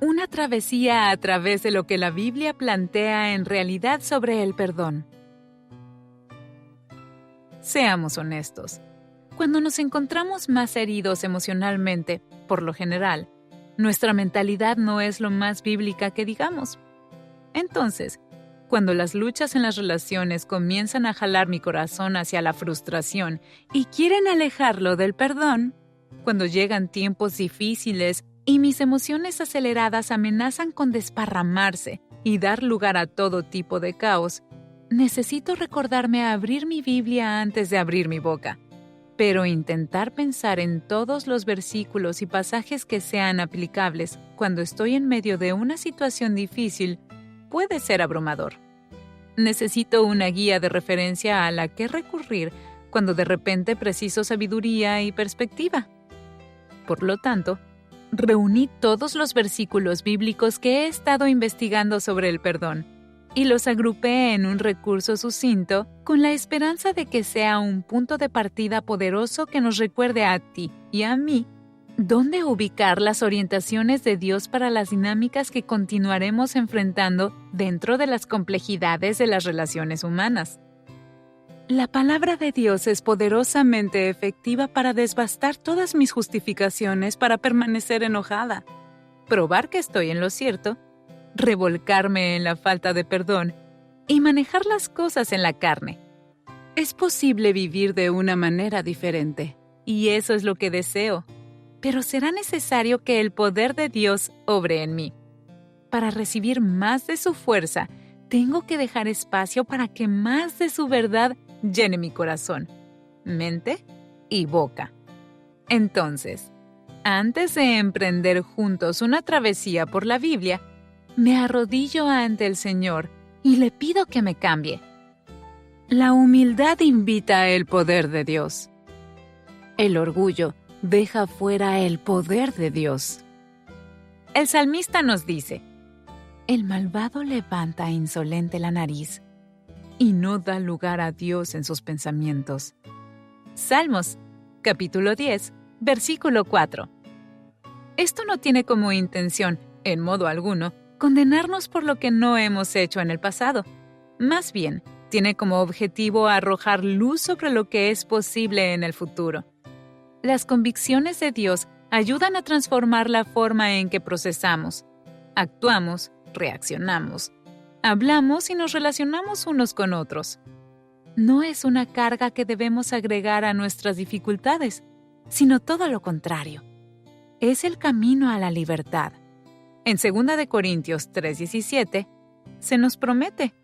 Una travesía a través de lo que la Biblia plantea en realidad sobre el perdón. Seamos honestos. Cuando nos encontramos más heridos emocionalmente, por lo general, nuestra mentalidad no es lo más bíblica que digamos. Entonces, cuando las luchas en las relaciones comienzan a jalar mi corazón hacia la frustración y quieren alejarlo del perdón, cuando llegan tiempos difíciles y mis emociones aceleradas amenazan con desparramarse y dar lugar a todo tipo de caos, necesito recordarme a abrir mi Biblia antes de abrir mi boca. Pero intentar pensar en todos los versículos y pasajes que sean aplicables cuando estoy en medio de una situación difícil puede ser abrumador. Necesito una guía de referencia a la que recurrir cuando de repente preciso sabiduría y perspectiva. Por lo tanto, reuní todos los versículos bíblicos que he estado investigando sobre el perdón y los agrupé en un recurso sucinto con la esperanza de que sea un punto de partida poderoso que nos recuerde a ti y a mí dónde ubicar las orientaciones de Dios para las dinámicas que continuaremos enfrentando dentro de las complejidades de las relaciones humanas. La palabra de Dios es poderosamente efectiva para desbastar todas mis justificaciones para permanecer enojada, probar que estoy en lo cierto, revolcarme en la falta de perdón y manejar las cosas en la carne. Es posible vivir de una manera diferente, y eso es lo que deseo, pero será necesario que el poder de Dios obre en mí. Para recibir más de su fuerza, tengo que dejar espacio para que más de su verdad llene mi corazón, mente y boca. Entonces, antes de emprender juntos una travesía por la Biblia, me arrodillo ante el Señor y le pido que me cambie. La humildad invita el poder de Dios. El orgullo deja fuera el poder de Dios. El salmista nos dice: el malvado levanta insolente la nariz y no da lugar a Dios en sus pensamientos. Salmos, capítulo 10, versículo 4. Esto no tiene como intención, en modo alguno, condenarnos por lo que no hemos hecho en el pasado. Más bien, tiene como objetivo arrojar luz sobre lo que es posible en el futuro. Las convicciones de Dios ayudan a transformar la forma en que procesamos, actuamos, reaccionamos, hablamos y nos relacionamos unos con otros. No es una carga que debemos agregar a nuestras dificultades, sino todo lo contrario. Es el camino a la libertad. En 2 Corintios 3:17 se nos promete: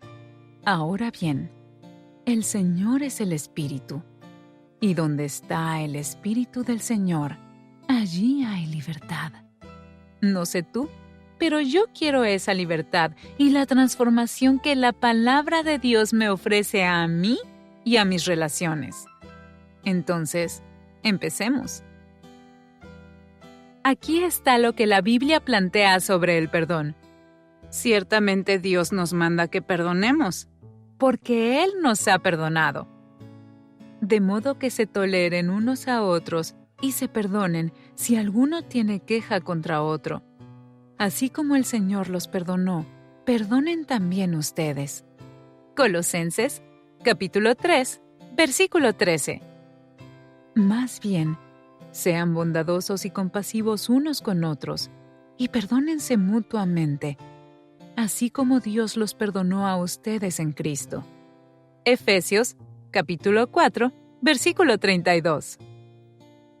ahora bien, el Señor es el Espíritu, y donde está el Espíritu del Señor, allí hay libertad. No sé tú, pero yo quiero esa libertad y la transformación que la palabra de Dios me ofrece a mí y a mis relaciones. Entonces, empecemos. Aquí está lo que la Biblia plantea sobre el perdón. Ciertamente Dios nos manda que perdonemos, porque Él nos ha perdonado. De modo que se toleren unos a otros y se perdonen si alguno tiene queja contra otro. Así como el Señor los perdonó, perdonen también ustedes. Colosenses, capítulo 3, versículo 13. Más bien, sean bondadosos y compasivos unos con otros, y perdónense mutuamente, así como Dios los perdonó a ustedes en Cristo. Efesios, capítulo 4, versículo 32.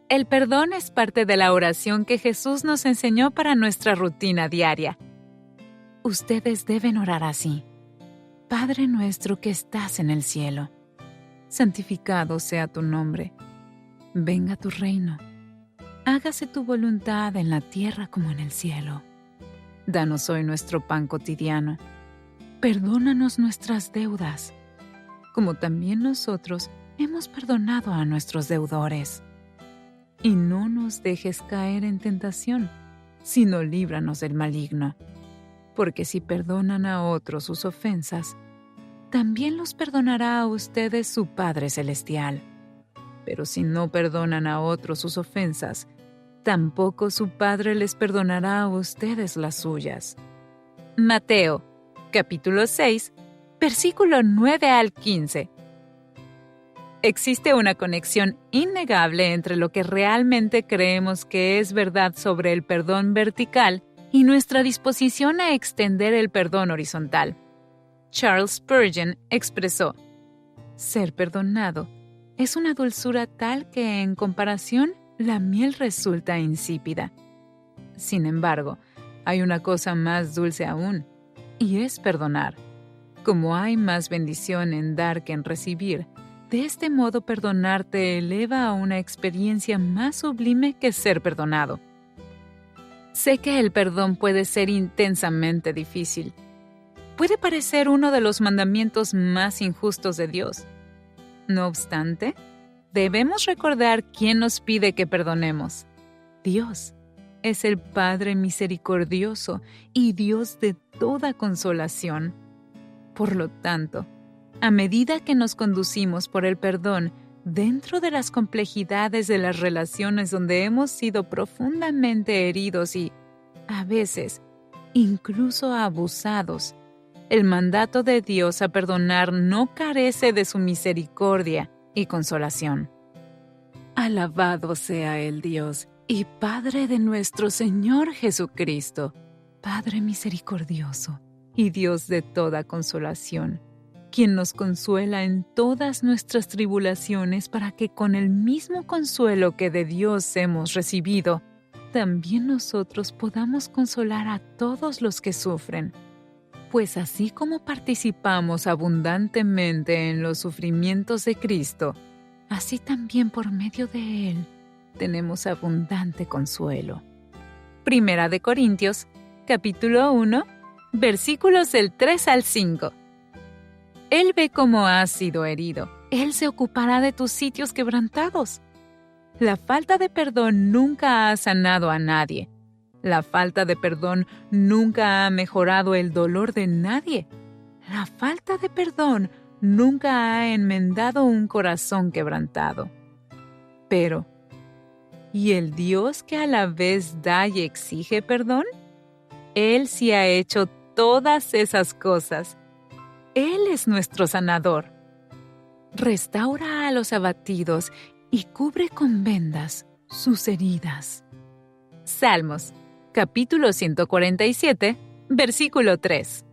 El perdón es parte de la oración que Jesús nos enseñó para nuestra rutina diaria. Ustedes deben orar así: Padre nuestro que estás en el cielo, santificado sea tu nombre. Venga tu reino. Hágase tu voluntad en la tierra como en el cielo. Danos hoy nuestro pan cotidiano. Perdónanos nuestras deudas, como también nosotros hemos perdonado a nuestros deudores. Y no nos dejes caer en tentación, sino líbranos del maligno. Porque si perdonan a otros sus ofensas, también los perdonará a ustedes su Padre Celestial. Pero si no perdonan a otros sus ofensas, tampoco su Padre les perdonará a ustedes las suyas. Mateo, capítulo 6, versículo 9 al 15. Existe una conexión innegable entre lo que realmente creemos que es verdad sobre el perdón vertical y nuestra disposición a extender el perdón horizontal. Charles Spurgeon expresó: ser perdonado es una dulzura tal que, en comparación, la miel resulta insípida. Sin embargo, hay una cosa más dulce aún, y es perdonar. Como hay más bendición en dar que en recibir, de este modo perdonar te eleva a una experiencia más sublime que ser perdonado. Sé que el perdón puede ser intensamente difícil. Puede parecer uno de los mandamientos más injustos de Dios. No obstante, debemos recordar quién nos pide que perdonemos. Dios es el Padre misericordioso y Dios de toda consolación. Por lo tanto, a medida que nos conducimos por el perdón dentro de las complejidades de las relaciones donde hemos sido profundamente heridos y, a veces, incluso abusados, el mandato de Dios a perdonar no carece de su misericordia y consolación. Alabado sea el Dios y Padre de nuestro Señor Jesucristo, Padre misericordioso y Dios de toda consolación, quien nos consuela en todas nuestras tribulaciones para que con el mismo consuelo que de Dios hemos recibido, también nosotros podamos consolar a todos los que sufren. Pues así como participamos abundantemente en los sufrimientos de Cristo, así también por medio de Él tenemos abundante consuelo. Primera de Corintios, capítulo 1, versículos del 3 al 5. Él ve cómo has sido herido. Él se ocupará de tus sitios quebrantados. La falta de perdón nunca ha sanado a nadie. La falta de perdón nunca ha mejorado el dolor de nadie. La falta de perdón nunca ha enmendado un corazón quebrantado. Pero, ¿y el Dios que a la vez da y exige perdón? Él sí ha hecho todas esas cosas. Él es nuestro sanador. Restaura a los abatidos y cubre con vendas sus heridas. Salmos, capítulo 147, versículo 3.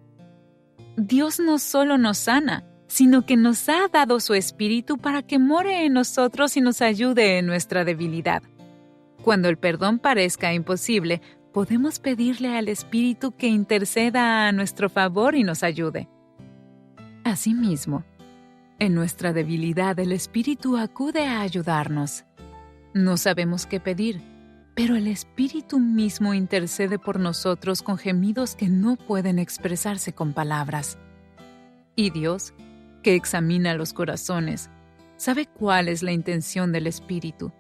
Dios no solo nos sana, sino que nos ha dado su Espíritu para que more en nosotros y nos ayude en nuestra debilidad. Cuando el perdón parezca imposible, podemos pedirle al Espíritu que interceda a nuestro favor y nos ayude. Asimismo, en nuestra debilidad el Espíritu acude a ayudarnos. No sabemos qué pedir, pero el Espíritu mismo intercede por nosotros con gemidos que no pueden expresarse con palabras. Y Dios, que examina los corazones, sabe cuál es la intención del Espíritu,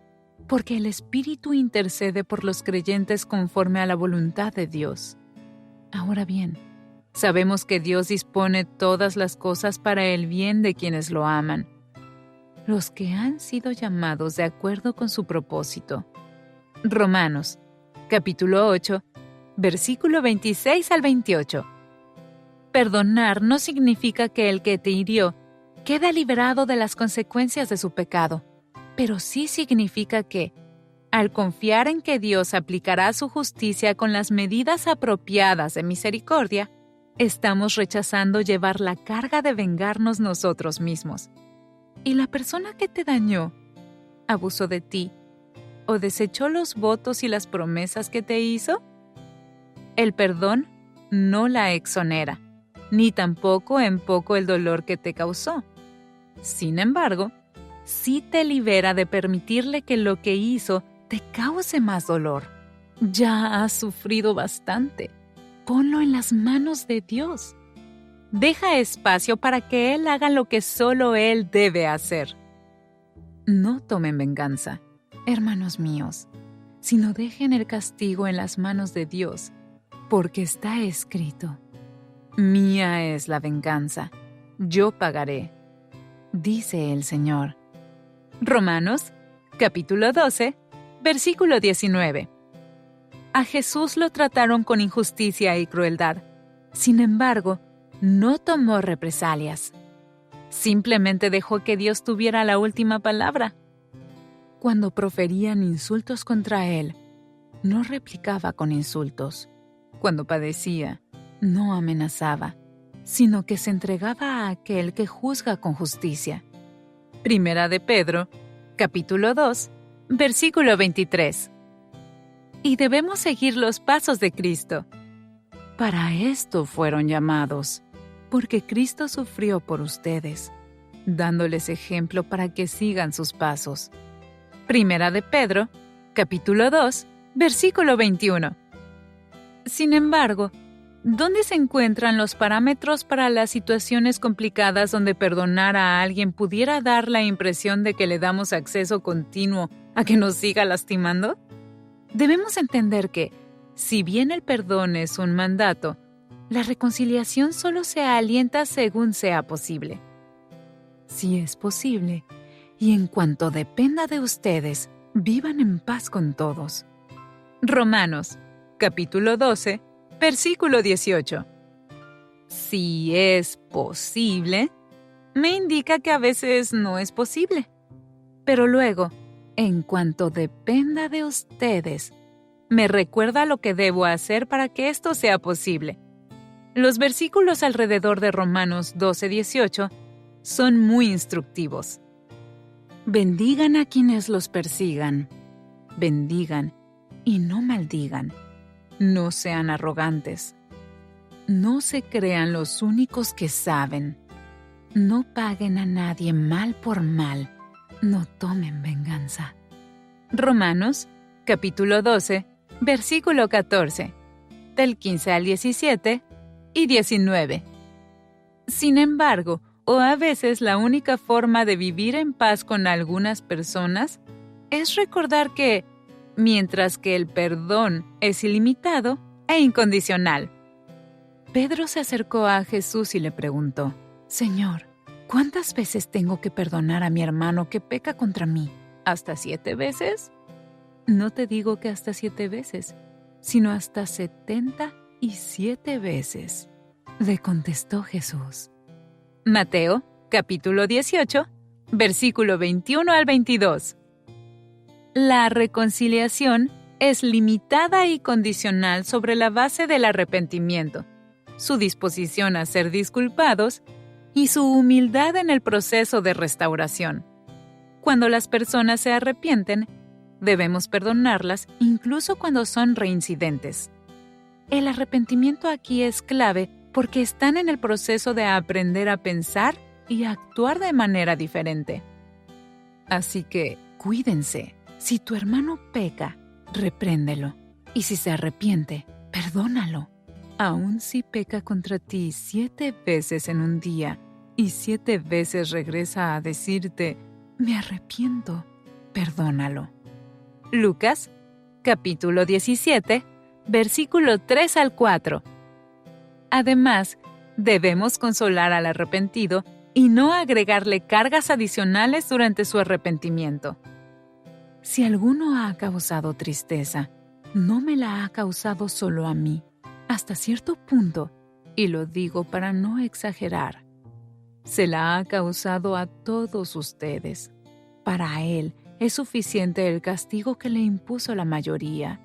porque el Espíritu intercede por los creyentes conforme a la voluntad de Dios. Ahora bien, sabemos que Dios dispone todas las cosas para el bien de quienes lo aman, los que han sido llamados de acuerdo con su propósito. Romanos, capítulo 8, versículo 26 al 28. Perdonar no significa que el que te hirió queda liberado de las consecuencias de su pecado, pero sí significa que, al confiar en que Dios aplicará su justicia con las medidas apropiadas de misericordia, estamos rechazando llevar la carga de vengarnos nosotros mismos. ¿Y la persona que te dañó, abusó de ti, o desechó los votos y las promesas que te hizo? El perdón no la exonera, ni tampoco en poco el dolor que te causó. Sin embargo, sí te libera de permitirle que lo que hizo te cause más dolor. Ya has sufrido bastante. Ponlo en las manos de Dios. Deja espacio para que Él haga lo que solo Él debe hacer. No tomen venganza, hermanos míos, sino dejen el castigo en las manos de Dios, porque está escrito: mía es la venganza, yo pagaré, dice el Señor. Romanos, capítulo 12, versículo 19. A Jesús lo trataron con injusticia y crueldad. Sin embargo, no tomó represalias. Simplemente dejó que Dios tuviera la última palabra. Cuando proferían insultos contra él, no replicaba con insultos. Cuando padecía, no amenazaba, sino que se entregaba a aquel que juzga con justicia. Primera de Pedro, capítulo 2, versículo 23. Y debemos seguir los pasos de Cristo. Para esto fueron llamados, porque Cristo sufrió por ustedes, dándoles ejemplo para que sigan sus pasos. Primera de Pedro, capítulo 2, versículo 21. Sin embargo, ¿dónde se encuentran los parámetros para las situaciones complicadas donde perdonar a alguien pudiera dar la impresión de que le damos acceso continuo a que nos siga lastimando? Debemos entender que, si bien el perdón es un mandato, la reconciliación solo se alienta según sea posible. Si es posible, y en cuanto dependa de ustedes, vivan en paz con todos. Romanos, capítulo 12, versículo 18. Si es posible, me indica que a veces no es posible. Pero luego, en cuanto dependa de ustedes, me recuerda lo que debo hacer para que esto sea posible. Los versículos alrededor de Romanos 12:18 son muy instructivos. Bendigan a quienes los persigan. Bendigan y no maldigan. No sean arrogantes. No se crean los únicos que saben. No paguen a nadie mal por mal. No tomen venganza. Romanos, capítulo 12, versículo 14, del 15 al 17 y 19. Sin embargo, o a veces la única forma de vivir en paz con algunas personas es recordar que, mientras que el perdón es ilimitado e incondicional. Pedro se acercó a Jesús y le preguntó: Señor, ¿cuántas veces tengo que perdonar a mi hermano que peca contra mí? ¿Hasta 7 veces? No te digo que hasta 7 veces, sino hasta 77 veces, le contestó Jesús. Mateo, capítulo 18, versículo 21 al 22. La reconciliación es limitada y condicional sobre la base del arrepentimiento, su disposición a ser disculpados y su humildad en el proceso de restauración. Cuando las personas se arrepienten, debemos perdonarlas incluso cuando son reincidentes. El arrepentimiento aquí es clave porque están en el proceso de aprender a pensar y actuar de manera diferente. Así que, cuídense. Si tu hermano peca, repréndelo. Y si se arrepiente, perdónalo. Aun si peca contra ti 7 veces en un día y 7 veces regresa a decirte, me arrepiento, perdónalo. Lucas, capítulo 17, versículo 3 al 4. Además, debemos consolar al arrepentido y no agregarle cargas adicionales durante su arrepentimiento. Si alguno ha causado tristeza, no me la ha causado solo a mí, hasta cierto punto, y lo digo para no exagerar. Se la ha causado a todos ustedes. Para él es suficiente el castigo que le impuso la mayoría.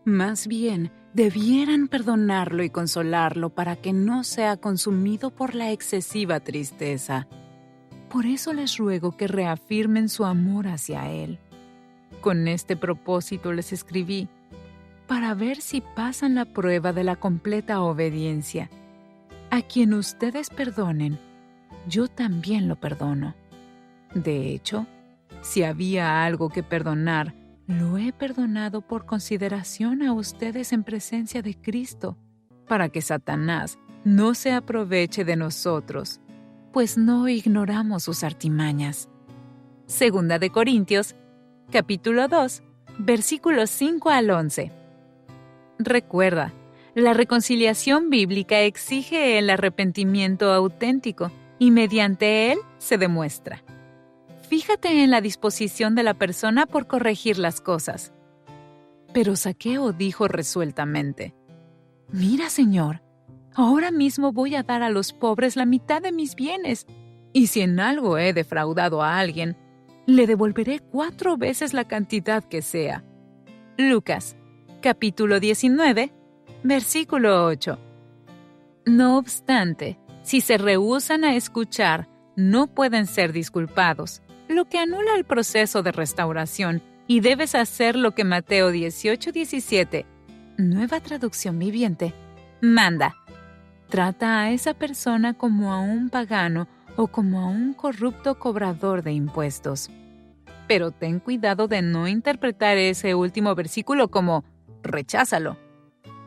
Más bien, debieran perdonarlo y consolarlo para que no sea consumido por la excesiva tristeza. Por eso les ruego que reafirmen su amor hacia él. Con este propósito les escribí, para ver si pasan la prueba de la completa obediencia. A quien ustedes perdonen, yo también lo perdono. De hecho, si había algo que perdonar, lo he perdonado por consideración a ustedes en presencia de Cristo, para que Satanás no se aproveche de nosotros, pues no ignoramos sus artimañas. Segunda de Corintios, capítulo 2, versículos 5 al 11. Recuerda, la reconciliación bíblica exige el arrepentimiento auténtico y mediante él se demuestra. Fíjate en la disposición de la persona por corregir las cosas. Pero Zaqueo dijo resueltamente: «Mira, Señor, ahora mismo voy a dar a los pobres la mitad de mis bienes, y si en algo he defraudado a alguien, le devolveré 4 veces la cantidad que sea». Lucas, capítulo 19, versículo 8. No obstante, si se rehúsan a escuchar, no pueden ser disculpados, lo que anula el proceso de restauración, y debes hacer lo que Mateo 18:17, Nueva Traducción Viviente, manda. Trata a esa persona como a un pagano o como a un corrupto cobrador de impuestos. Pero ten cuidado de no interpretar ese último versículo como «recházalo».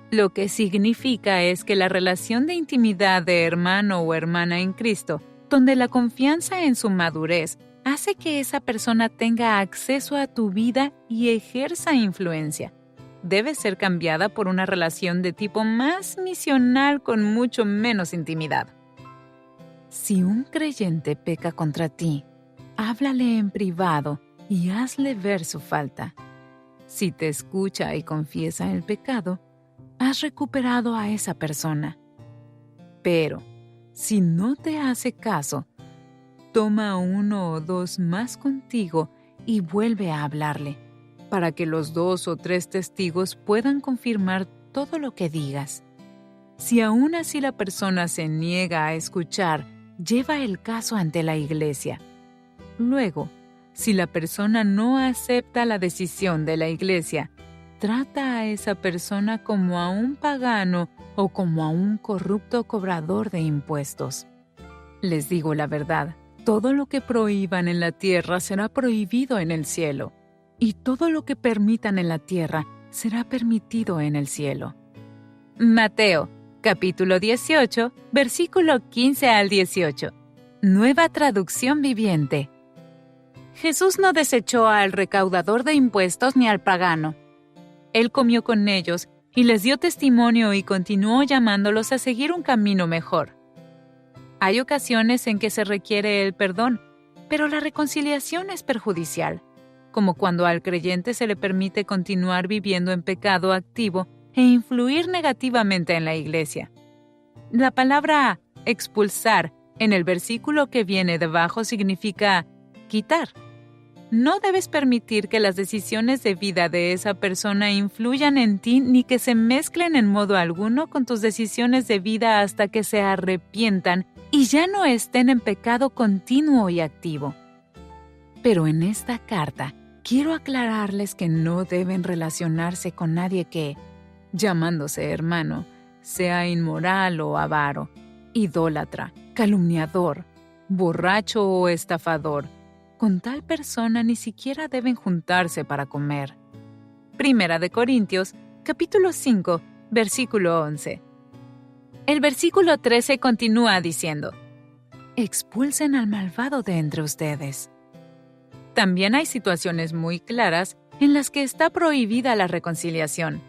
Lo que significa es que la relación de intimidad de hermano o hermana en Cristo, donde la confianza en su madurez hace que esa persona tenga acceso a tu vida y ejerza influencia, debe ser cambiada por una relación de tipo más misional con mucho menos intimidad. Si un creyente peca contra ti, háblale en privado y hazle ver su falta. Si te escucha y confiesa el pecado, has recuperado a esa persona. Pero, si no te hace caso, toma 1 o 2 más contigo y vuelve a hablarle, para que los 2 o 3 testigos puedan confirmar todo lo que digas. Si aún así la persona se niega a escuchar, lleva el caso ante la iglesia. Luego, si la persona no acepta la decisión de la iglesia, trata a esa persona como a un pagano o como a un corrupto cobrador de impuestos. Les digo la verdad, todo lo que prohíban en la tierra será prohibido en el cielo, y todo lo que permitan en la tierra será permitido en el cielo. Mateo, capítulo 18, versículo 15 al 18. Nueva Traducción Viviente. Jesús no desechó al recaudador de impuestos ni al pagano. Él comió con ellos y les dio testimonio y continuó llamándolos a seguir un camino mejor. Hay ocasiones en que se requiere el perdón, pero la reconciliación es perjudicial, como cuando al creyente se le permite continuar viviendo en pecado activo e influir negativamente en la iglesia. La palabra expulsar en el versículo que viene debajo significa quitar. No debes permitir que las decisiones de vida de esa persona influyan en ti ni que se mezclen en modo alguno con tus decisiones de vida hasta que se arrepientan y ya no estén en pecado continuo y activo. Pero en esta carta quiero aclararles que no deben relacionarse con nadie que, llamándose hermano, sea inmoral o avaro, idólatra, calumniador, borracho o estafador. Con tal persona ni siquiera deben juntarse para comer. Primera de Corintios, capítulo 5, versículo 11. El versículo 13 continúa diciendo: «Expulsen al malvado de entre ustedes». También hay situaciones muy claras en las que está prohibida la reconciliación.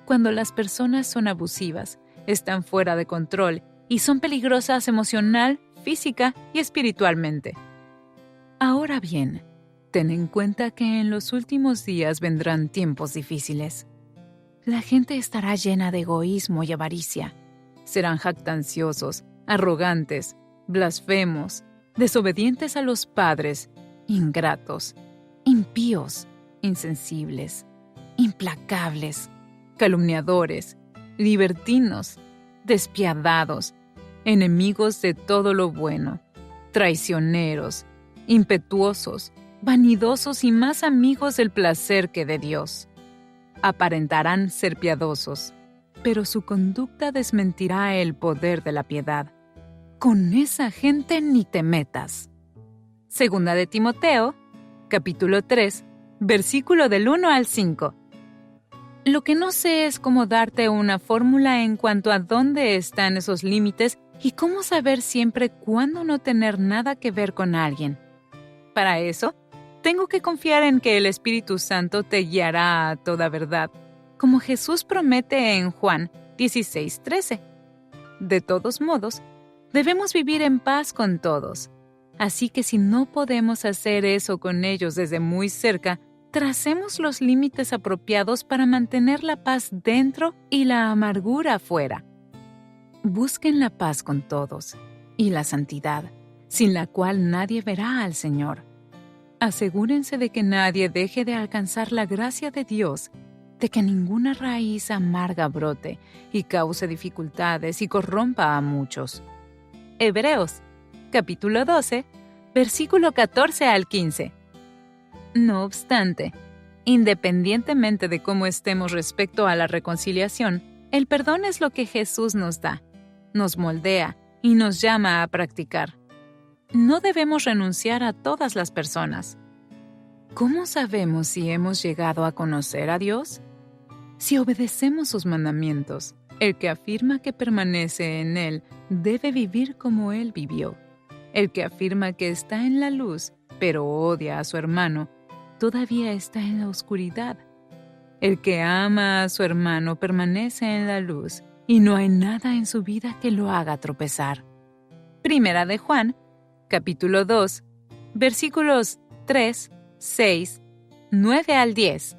Cuando las personas son abusivas, están fuera de control y son peligrosas emocional, física y espiritualmente. Ahora bien, ten en cuenta que en los últimos días vendrán tiempos difíciles. La gente estará llena de egoísmo y avaricia. Serán jactanciosos, arrogantes, blasfemos, desobedientes a los padres, ingratos, impíos, insensibles, implacables, calumniadores, libertinos, despiadados, enemigos de todo lo bueno, traicioneros, impetuosos, vanidosos y más amigos del placer que de Dios. Aparentarán ser piadosos, pero su conducta desmentirá el poder de la piedad. Con esa gente ni te metas. Segunda de Timoteo, capítulo 3, versículo del 1 al 5. Lo que no sé es cómo darte una fórmula en cuanto a dónde están esos límites y cómo saber siempre cuándo no tener nada que ver con alguien. Para eso, tengo que confiar en que el Espíritu Santo te guiará a toda verdad, como Jesús promete en Juan 16:13. De todos modos, debemos vivir en paz con todos. Así que si no podemos hacer eso con ellos desde muy cerca, tracemos los límites apropiados para mantener la paz dentro y la amargura afuera. Busquen la paz con todos y la santidad, sin la cual nadie verá al Señor. Asegúrense de que nadie deje de alcanzar la gracia de Dios, de que ninguna raíz amarga brote y cause dificultades y corrompa a muchos. Hebreos, capítulo 12, versículo 14 al 15. No obstante, independientemente de cómo estemos respecto a la reconciliación, el perdón es lo que Jesús nos da, nos moldea y nos llama a practicar. No debemos renunciar a todas las personas. ¿Cómo sabemos si hemos llegado a conocer a Dios? Si obedecemos sus mandamientos, el que afirma que permanece en Él debe vivir como Él vivió. El que afirma que está en la luz, pero odia a su hermano, todavía está en la oscuridad. El que ama a su hermano permanece en la luz, y no hay nada en su vida que lo haga tropezar. Primera de Juan, capítulo 2, versículos 3, 6, 9 al 10.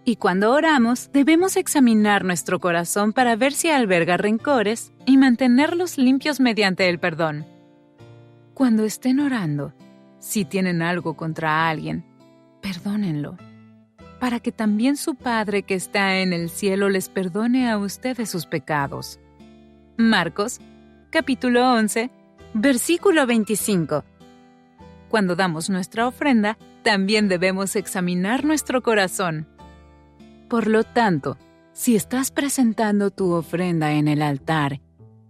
Y cuando oramos, debemos examinar nuestro corazón para ver si alberga rencores y mantenerlos limpios mediante el perdón. Cuando estén orando, si tienen algo contra alguien, perdónenlo, para que también su Padre que está en el cielo les perdone a ustedes sus pecados. Marcos, capítulo 11, versículo 25. Cuando damos nuestra ofrenda, también debemos examinar nuestro corazón. Por lo tanto, si estás presentando tu ofrenda en el altar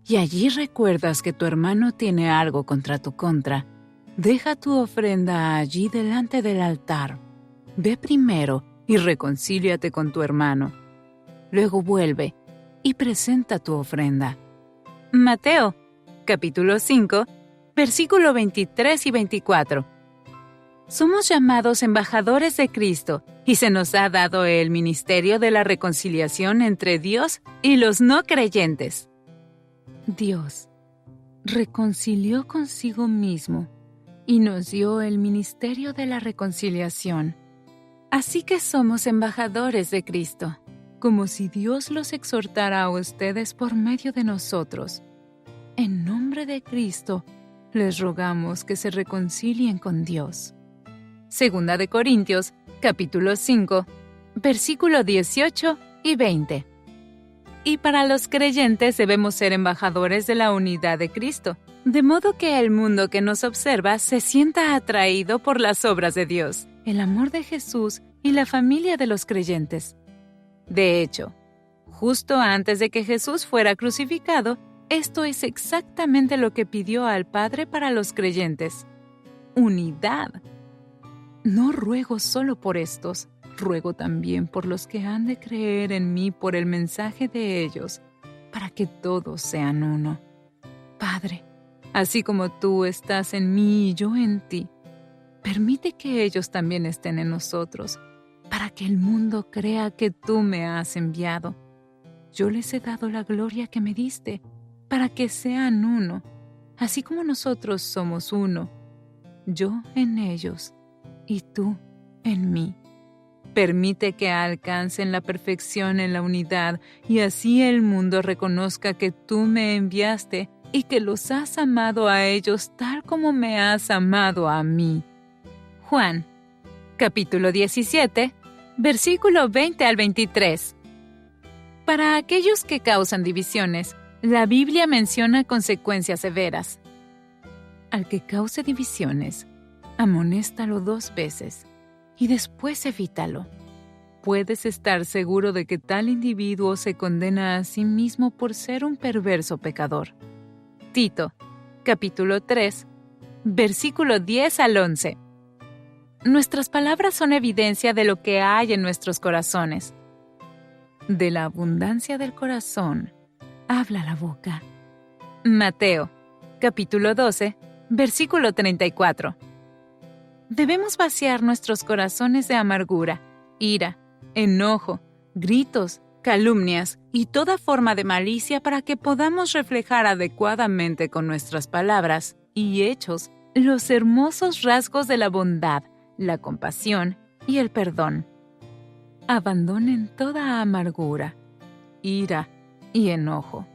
y allí recuerdas que tu hermano tiene algo contra tu contra, deja tu ofrenda allí delante del altar. Ve primero y reconcíliate con tu hermano. Luego vuelve y presenta tu ofrenda. Mateo, capítulo 5, versículo 23 y 24. Somos llamados embajadores de Cristo y se nos ha dado el ministerio de la reconciliación entre Dios y los no creyentes. Dios reconcilió consigo mismo y nos dio el ministerio de la reconciliación. Así que somos embajadores de Cristo, como si Dios los exhortara a ustedes por medio de nosotros. En nombre de Cristo, les rogamos que se reconcilien con Dios. Segunda de Corintios, capítulo 5, versículo 18 y 20. Y para los creyentes debemos ser embajadores de la unidad de Cristo, de modo que el mundo que nos observa se sienta atraído por las obras de Dios, el amor de Jesús y la familia de los creyentes. De hecho, justo antes de que Jesús fuera crucificado, esto es exactamente lo que pidió al Padre para los creyentes: unidad. No ruego solo por estos, ruego también por los que han de creer en mí por el mensaje de ellos, para que todos sean uno. Padre, así como tú estás en mí y yo en ti, permite que ellos también estén en nosotros, para que el mundo crea que tú me has enviado. Yo les he dado la gloria que me diste, para que sean uno, así como nosotros somos uno, yo en ellos y tú en mí. Permite que alcancen la perfección en la unidad y así el mundo reconozca que tú me enviaste y que los has amado a ellos tal como me has amado a mí. Juan, capítulo 17, versículo 20 al 23. Para aquellos que causan divisiones, la Biblia menciona consecuencias severas. Al que cause divisiones, amonéstalo 2 veces y después evítalo. Puedes estar seguro de que tal individuo se condena a sí mismo por ser un perverso pecador. Tito, capítulo 3, versículo 10 al 11. Nuestras palabras son evidencia de lo que hay en nuestros corazones. De la abundancia del corazón, habla la boca. Mateo, capítulo 12, versículo 34. Debemos vaciar nuestros corazones de amargura, ira, enojo, gritos, calumnias y toda forma de malicia para que podamos reflejar adecuadamente con nuestras palabras y hechos los hermosos rasgos de la bondad, la compasión y el perdón. Abandonen toda amargura, ira y enojo,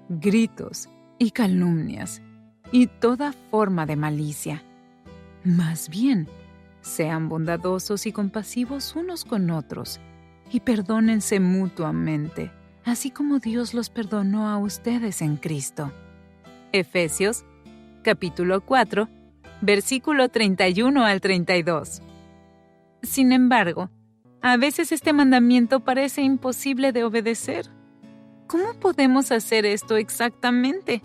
gritos y calumnias y toda forma de malicia. Más bien, sean bondadosos y compasivos unos con otros y perdónense mutuamente, así como Dios los perdonó a ustedes en Cristo. Efesios, capítulo 4, versículo 31 al 32. Sin embargo, a veces este mandamiento parece imposible de obedecer. ¿Cómo podemos hacer esto exactamente?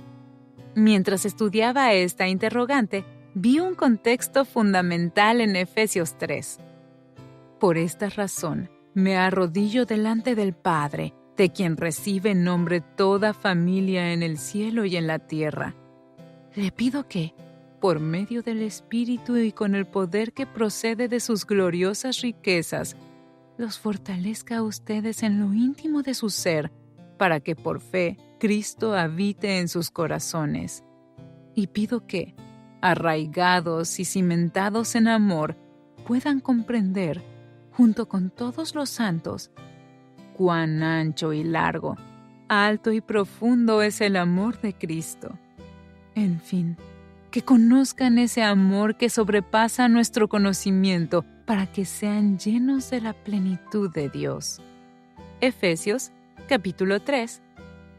Mientras estudiaba esta interrogante, vi un contexto fundamental en Efesios 3. Por esta razón, me arrodillo delante del Padre, de quien recibe en nombre toda familia en el cielo y en la tierra. Le pido que, por medio del Espíritu y con el poder que procede de sus gloriosas riquezas, los fortalezca a ustedes en lo íntimo de su ser, para que por fe Cristo habite en sus corazones. Y pido que, arraigados y cimentados en amor, puedan comprender, junto con todos los santos, cuán ancho y largo, alto y profundo es el amor de Cristo. En fin, que conozcan ese amor que sobrepasa nuestro conocimiento para que sean llenos de la plenitud de Dios. Efesios, capítulo 3,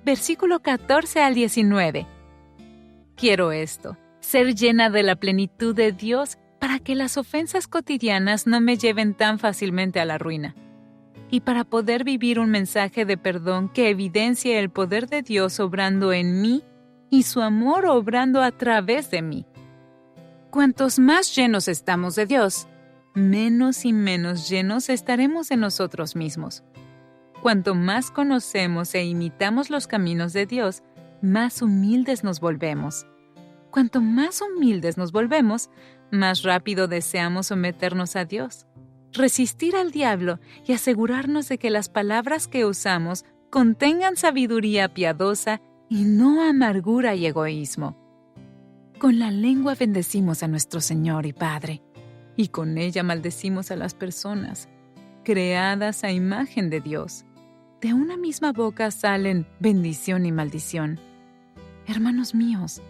versículo 14 al 19. Quiero esto, ser llena de la plenitud de Dios para que las ofensas cotidianas no me lleven tan fácilmente a la ruina, y para poder vivir un mensaje de perdón que evidencie el poder de Dios obrando en mí y su amor obrando a través de mí. Cuantos más llenos estamos de Dios, menos y menos llenos estaremos de nosotros mismos. Cuanto más conocemos e imitamos los caminos de Dios, más humildes nos volvemos. Cuanto más humildes nos volvemos, más rápido deseamos someternos a Dios, resistir al diablo y asegurarnos de que las palabras que usamos contengan sabiduría piadosa y no amargura y egoísmo. Con la lengua bendecimos a nuestro Señor y Padre, y con ella maldecimos a las personas, creadas a imagen de Dios. De una misma boca salen bendición y maldición. Hermanos míos,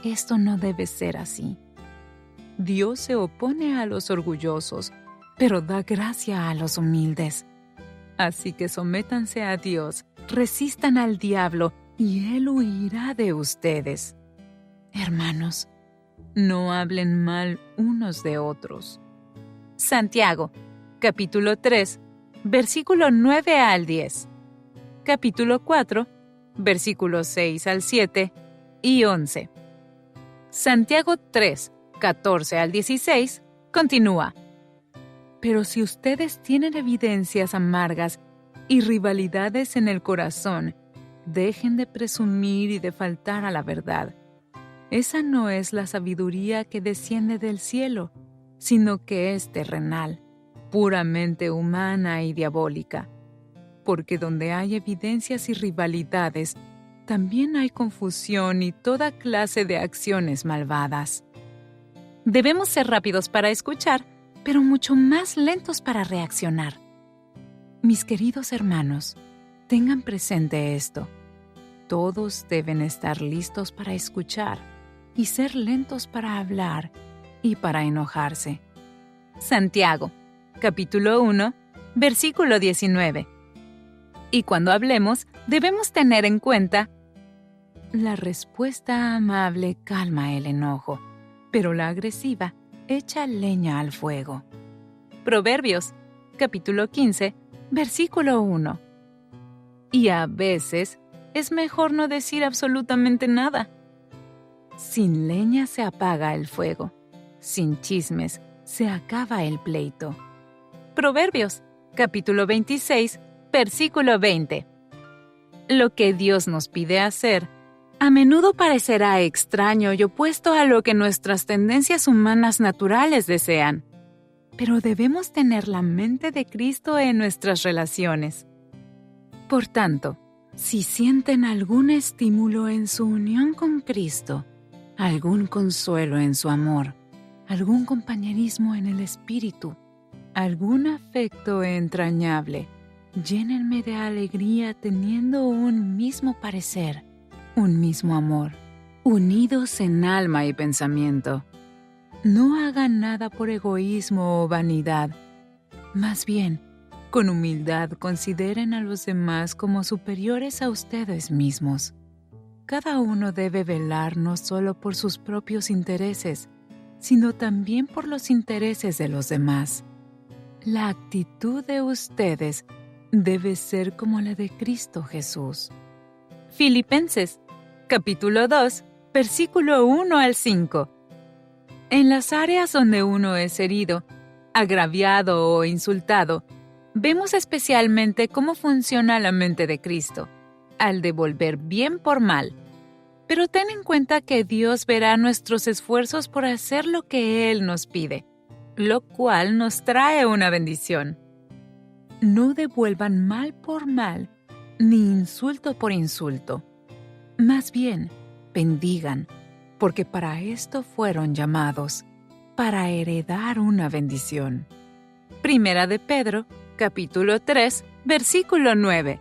esto no debe ser así. Dios se opone a los orgullosos, pero da gracia a los humildes. Así que sométanse a Dios, resistan al diablo, y Él huirá de ustedes. Hermanos, no hablen mal unos de otros. Santiago, capítulo 3, versículo 9 al 10. Capítulo 4, versículos 6 al 7 y 11. Santiago 3, 14 al 16, continúa. Pero si ustedes tienen evidencias amargas y rivalidades en el corazón, dejen de presumir y de faltar a la verdad. Esa no es la sabiduría que desciende del cielo, sino que es terrenal, puramente humana y diabólica. Porque donde hay evidencias y rivalidades, también hay confusión y toda clase de acciones malvadas. Debemos ser rápidos para escuchar, pero mucho más lentos para reaccionar. Mis queridos hermanos, tengan presente esto. Todos deben estar listos para escuchar y ser lentos para hablar y para enojarse. Santiago, capítulo 1, versículo 19. Y cuando hablemos, debemos tener en cuenta: la respuesta amable calma el enojo, pero la agresiva echa leña al fuego. Proverbios, capítulo 15, versículo 1. Y a veces es mejor no decir absolutamente nada. Sin leña se apaga el fuego, sin chismes se acaba el pleito. Proverbios, capítulo 26, versículo 20. Lo que Dios nos pide hacer a menudo parecerá extraño y opuesto a lo que nuestras tendencias humanas naturales desean, pero debemos tener la mente de Cristo en nuestras relaciones. Por tanto, si sienten algún estímulo en su unión con Cristo, algún consuelo en su amor, algún compañerismo en el espíritu, algún afecto entrañable. Llénenme de alegría teniendo un mismo parecer, un mismo amor, unidos en alma y pensamiento. No hagan nada por egoísmo o vanidad. Más bien, con humildad consideren a los demás como superiores a ustedes mismos. Cada uno debe velar no solo por sus propios intereses, sino también por los intereses de los demás. La actitud de ustedes debe ser como la de Cristo Jesús. Filipenses, capítulo 2, versículo 1 al 5. En las áreas donde uno es herido, agraviado o insultado, vemos especialmente cómo funciona la mente de Cristo, al devolver bien por mal. Pero ten en cuenta que Dios verá nuestros esfuerzos por hacer lo que Él nos pide, lo cual nos trae una bendición. No devuelvan mal por mal, ni insulto por insulto. Más bien, bendigan, porque para esto fueron llamados, para heredar una bendición. Primera de Pedro, capítulo 3, versículo 9.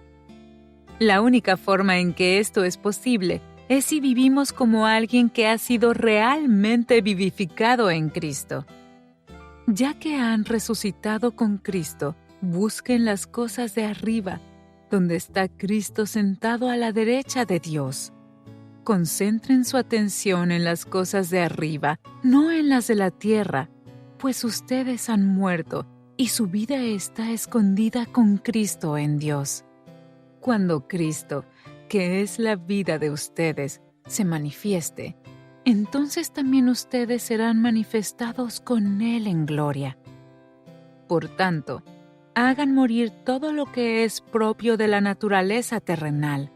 La única forma en que esto es posible es si vivimos como alguien que ha sido realmente vivificado en Cristo. Ya que han resucitado con Cristo, busquen las cosas de arriba, donde está Cristo sentado a la derecha de Dios. Concentren su atención en las cosas de arriba, no en las de la tierra, pues ustedes han muerto y su vida está escondida con Cristo en Dios. Cuando Cristo, que es la vida de ustedes, se manifieste, entonces también ustedes serán manifestados con Él en gloria. Por tanto, hagan morir todo lo que es propio de la naturaleza terrenal: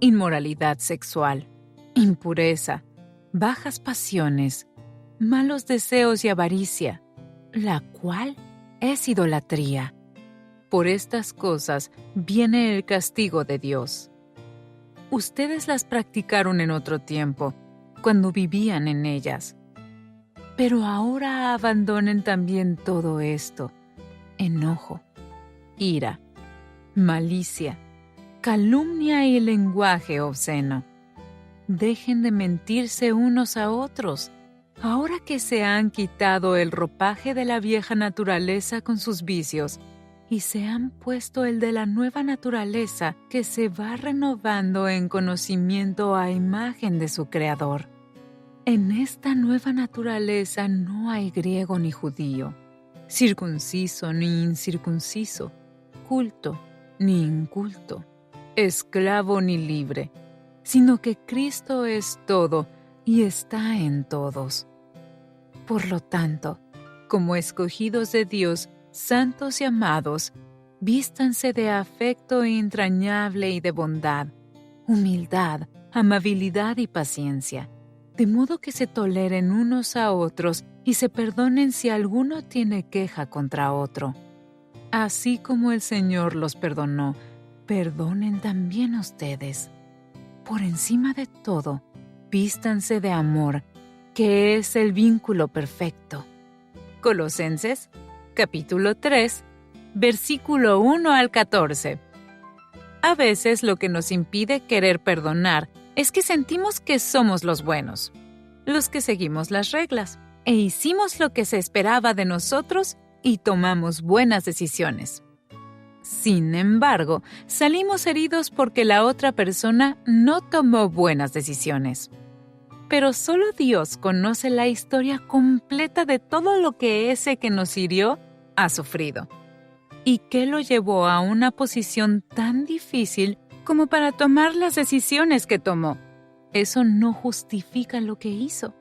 inmoralidad sexual, impureza, bajas pasiones, malos deseos y avaricia, la cual es idolatría. Por estas cosas viene el castigo de Dios. Ustedes las practicaron en otro tiempo, cuando vivían en ellas. Pero ahora abandonen también todo esto: enojo, ira, malicia, calumnia y lenguaje obsceno. Dejen de mentirse unos a otros, ahora que se han quitado el ropaje de la vieja naturaleza con sus vicios y se han puesto el de la nueva naturaleza que se va renovando en conocimiento a imagen de su Creador. En esta nueva naturaleza no hay griego ni judío, circunciso ni incircunciso, culto ni inculto, esclavo ni libre, sino que Cristo es todo y está en todos. Por lo tanto, como escogidos de Dios, santos y amados, vístanse de afecto entrañable y de bondad, humildad, amabilidad y paciencia, de modo que se toleren unos a otros y se perdonen si alguno tiene queja contra otro. Así como el Señor los perdonó, perdonen también ustedes. Por encima de todo, vístanse de amor, que es el vínculo perfecto. Colosenses, capítulo 3, versículo 1 al 14. A veces lo que nos impide querer perdonar es que sentimos que somos los buenos, los que seguimos las reglas, e hicimos lo que se esperaba de nosotros y tomamos buenas decisiones. Sin embargo, salimos heridos porque la otra persona no tomó buenas decisiones. Pero solo Dios conoce la historia completa de todo lo que ese que nos hirió ha sufrido, y qué lo llevó a una posición tan difícil como para tomar las decisiones que tomó. Eso no justifica lo que hizo.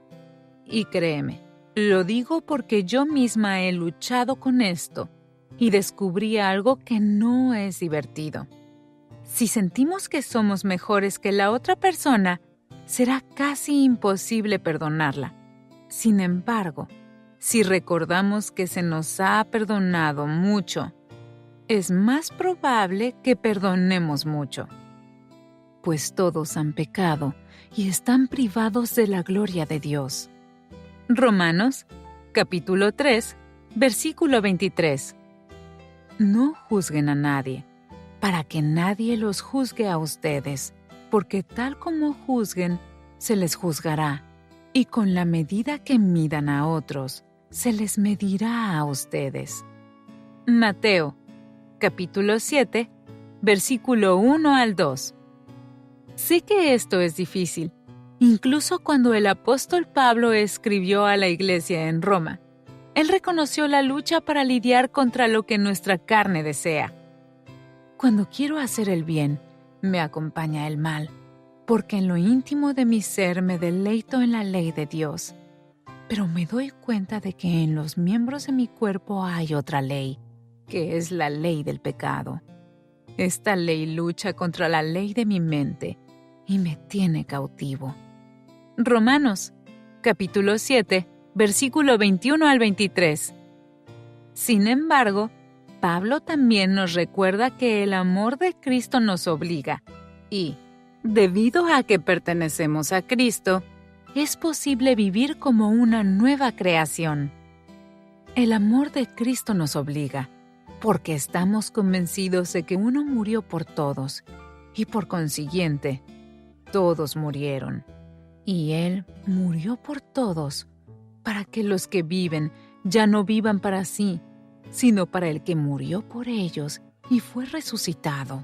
Y créeme, lo digo porque yo misma he luchado con esto y descubrí algo que no es divertido. Si sentimos que somos mejores que la otra persona, será casi imposible perdonarla. Sin embargo, si recordamos que se nos ha perdonado mucho, es más probable que perdonemos mucho. pues todos han pecado y están privados de la gloria de Dios. Romanos, capítulo 3, versículo 23. No juzguen a nadie, para que nadie los juzgue a ustedes, porque tal como juzguen, se les juzgará, y con la medida que midan a otros, se les medirá a ustedes. Mateo, capítulo 7, versículo 1 al 2. Sé que esto es difícil, incluso cuando el apóstol Pablo escribió a la iglesia en Roma. Él reconoció la lucha para lidiar contra lo que nuestra carne desea. Cuando quiero hacer el bien, me acompaña el mal, porque en lo íntimo de mi ser me deleito en la ley de Dios. Pero me doy cuenta de que en los miembros de mi cuerpo hay otra ley, que es la ley del pecado. Esta ley lucha contra la ley de mi mente y me tiene cautivo. Romanos, capítulo 7, versículo 21 al 23. Sin embargo, Pablo también nos recuerda que el amor de Cristo nos obliga y, debido a que pertenecemos a Cristo, es posible vivir como una nueva creación. El amor de Cristo nos obliga, porque estamos convencidos de que uno murió por todos, y por consiguiente, todos murieron. Y Él murió por todos, para que los que viven ya no vivan para sí, sino para el que murió por ellos y fue resucitado.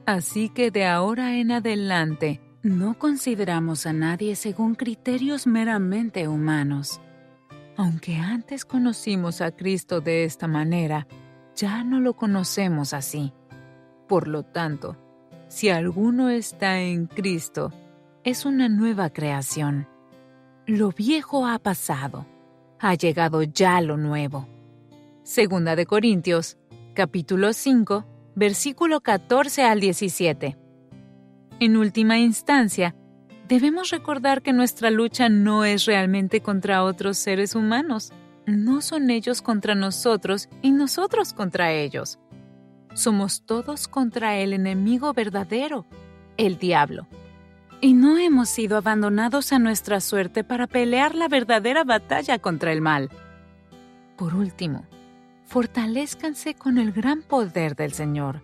Así que de ahora en adelante, no consideramos a nadie según criterios meramente humanos. Aunque antes conocimos a Cristo de esta manera, ya no lo conocemos así. Por lo tanto, si alguno está en Cristo, es una nueva creación. Lo viejo ha pasado, ha llegado ya lo nuevo. Segunda de Corintios, capítulo 5, versículo 14 al 17. En última instancia, debemos recordar que nuestra lucha no es realmente contra otros seres humanos. No son ellos contra nosotros y nosotros contra ellos. Somos todos contra el enemigo verdadero, el diablo. Y no hemos sido abandonados a nuestra suerte para pelear la verdadera batalla contra el mal. Por último, fortalézcanse con el gran poder del Señor.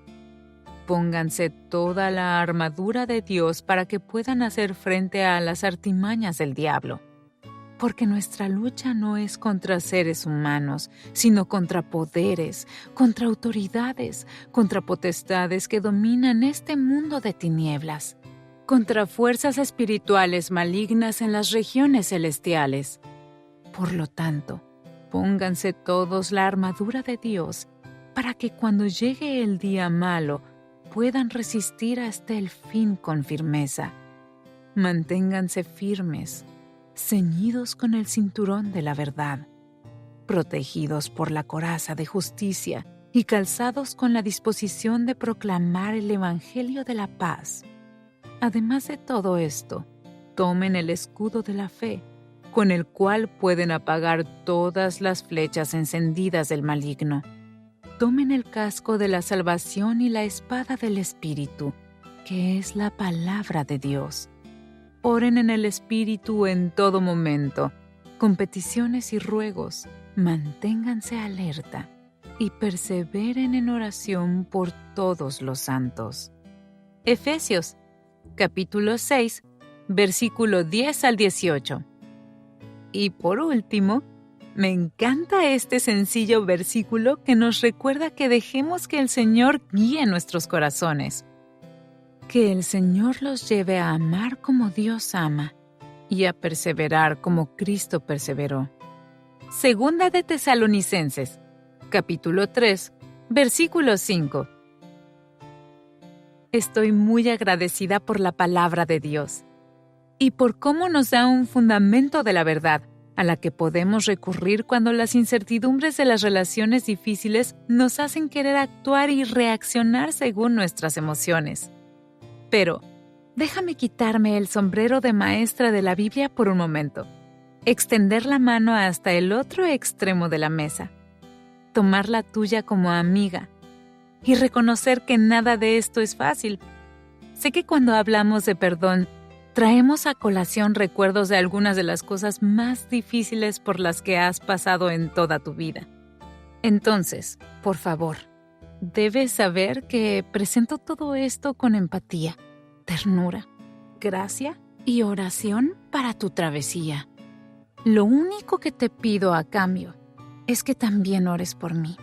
Pónganse toda la armadura de Dios para que puedan hacer frente a las artimañas del diablo. Porque nuestra lucha no es contra seres humanos, sino contra poderes, contra autoridades, contra potestades que dominan este mundo de tinieblas, contra fuerzas espirituales malignas en las regiones celestiales. Por lo tanto, pónganse todos la armadura de Dios, para que cuando llegue el día malo, puedan resistir hasta el fin con firmeza. Manténganse firmes, ceñidos con el cinturón de la verdad, protegidos por la coraza de justicia y calzados con la disposición de proclamar el Evangelio de la paz. Además de todo esto, tomen el escudo de la fe, con el cual pueden apagar todas las flechas encendidas del maligno. Tomen el casco de la salvación y la espada del Espíritu, que es la palabra de Dios. Oren en el Espíritu en todo momento, con peticiones y ruegos. Manténganse alerta y perseveren en oración por todos los santos. Efesios, capítulo 6, versículo 10 al 18. Y por último, me encanta este sencillo versículo que nos recuerda que dejemos que el Señor guíe nuestros corazones. Que el Señor los lleve a amar como Dios ama y a perseverar como Cristo perseveró. Segunda de Tesalonicenses, capítulo 3, versículo 5. Estoy muy agradecida por la palabra de Dios y por cómo nos da un fundamento de la verdad a la que podemos recurrir cuando las incertidumbres de las relaciones difíciles nos hacen querer actuar y reaccionar según nuestras emociones. Pero, déjame quitarme el sombrero de maestra de la Biblia por un momento, extender la mano hasta el otro extremo de la mesa, tomar la tuya como amiga y reconocer que nada de esto es fácil, Sé que cuando hablamos de perdón, traemos a colación recuerdos de algunas de las cosas más difíciles por las que has pasado en toda tu vida. Entonces, por favor, debes saber que presento todo esto con empatía, ternura, gracia y oración para tu travesía. Lo único que te pido a cambio es que también ores por mí.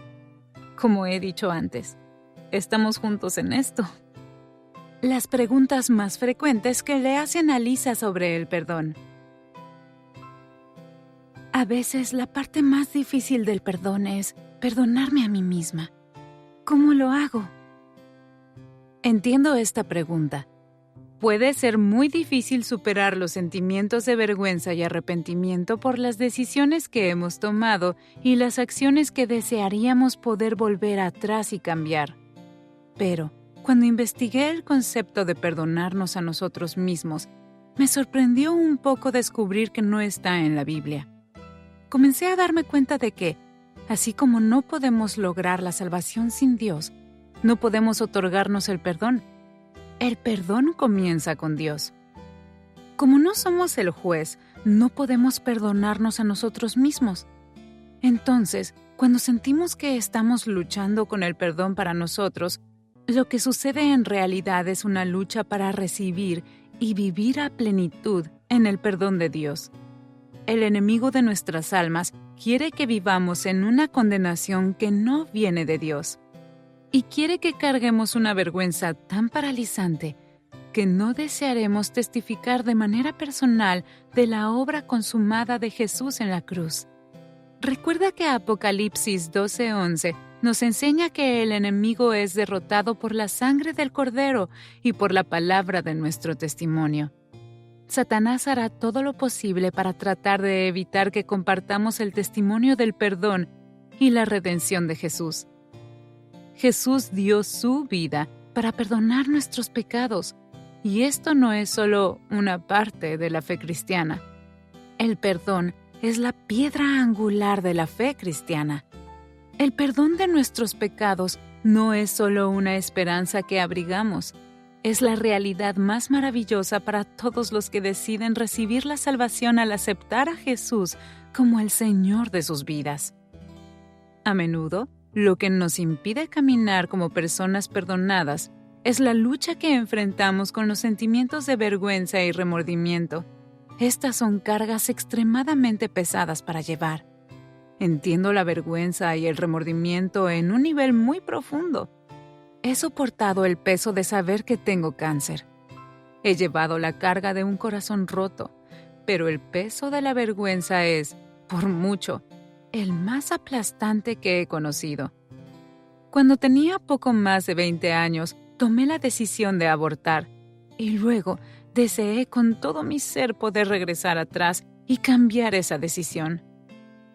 Como he dicho antes, estamos juntos en esto. Las preguntas más frecuentes que le hacen a Lisa sobre el perdón. A veces la parte más difícil del perdón es perdonarme a mí misma. ¿Cómo lo hago? Entiendo esta pregunta. Puede ser muy difícil superar los sentimientos de vergüenza y arrepentimiento por las decisiones que hemos tomado y las acciones que desearíamos poder volver atrás y cambiar. Pero, cuando investigué el concepto de perdonarnos a nosotros mismos, me sorprendió un poco descubrir que no está en la Biblia. Comencé a darme cuenta de que, así como no podemos lograr la salvación sin Dios, no podemos otorgarnos el perdón. El perdón comienza con Dios. Como no somos el juez, no podemos perdonarnos a nosotros mismos. Entonces, cuando sentimos que estamos luchando con el perdón para nosotros, lo que sucede en realidad es una lucha para recibir y vivir a plenitud en el perdón de Dios. El enemigo de nuestras almas quiere que vivamos en una condenación que no viene de Dios. Y quiere que carguemos una vergüenza tan paralizante que no desearemos testificar de manera personal de la obra consumada de Jesús en la cruz. Recuerda que Apocalipsis 12:11 nos enseña que el enemigo es derrotado por la sangre del Cordero y por la palabra de nuestro testimonio. Satanás hará todo lo posible para tratar de evitar que compartamos el testimonio del perdón y la redención de Jesús. Jesús dio su vida para perdonar nuestros pecados, y esto no es solo una parte de la fe cristiana. El perdón es la piedra angular de la fe cristiana. El perdón de nuestros pecados no es solo una esperanza que abrigamos, es la realidad más maravillosa para todos los que deciden recibir la salvación al aceptar a Jesús como el Señor de sus vidas. A menudo, lo que nos impide caminar como personas perdonadas es la lucha que enfrentamos con los sentimientos de vergüenza y remordimiento. Estas son cargas extremadamente pesadas para llevar. Entiendo la vergüenza y el remordimiento en un nivel muy profundo. He soportado el peso de saber que tengo cáncer. He llevado la carga de un corazón roto, pero el peso de la vergüenza es, por mucho, el más aplastante que he conocido. Cuando tenía poco más de 20 años, tomé la decisión de abortar, y luego deseé con todo mi ser poder regresar atrás y cambiar esa decisión.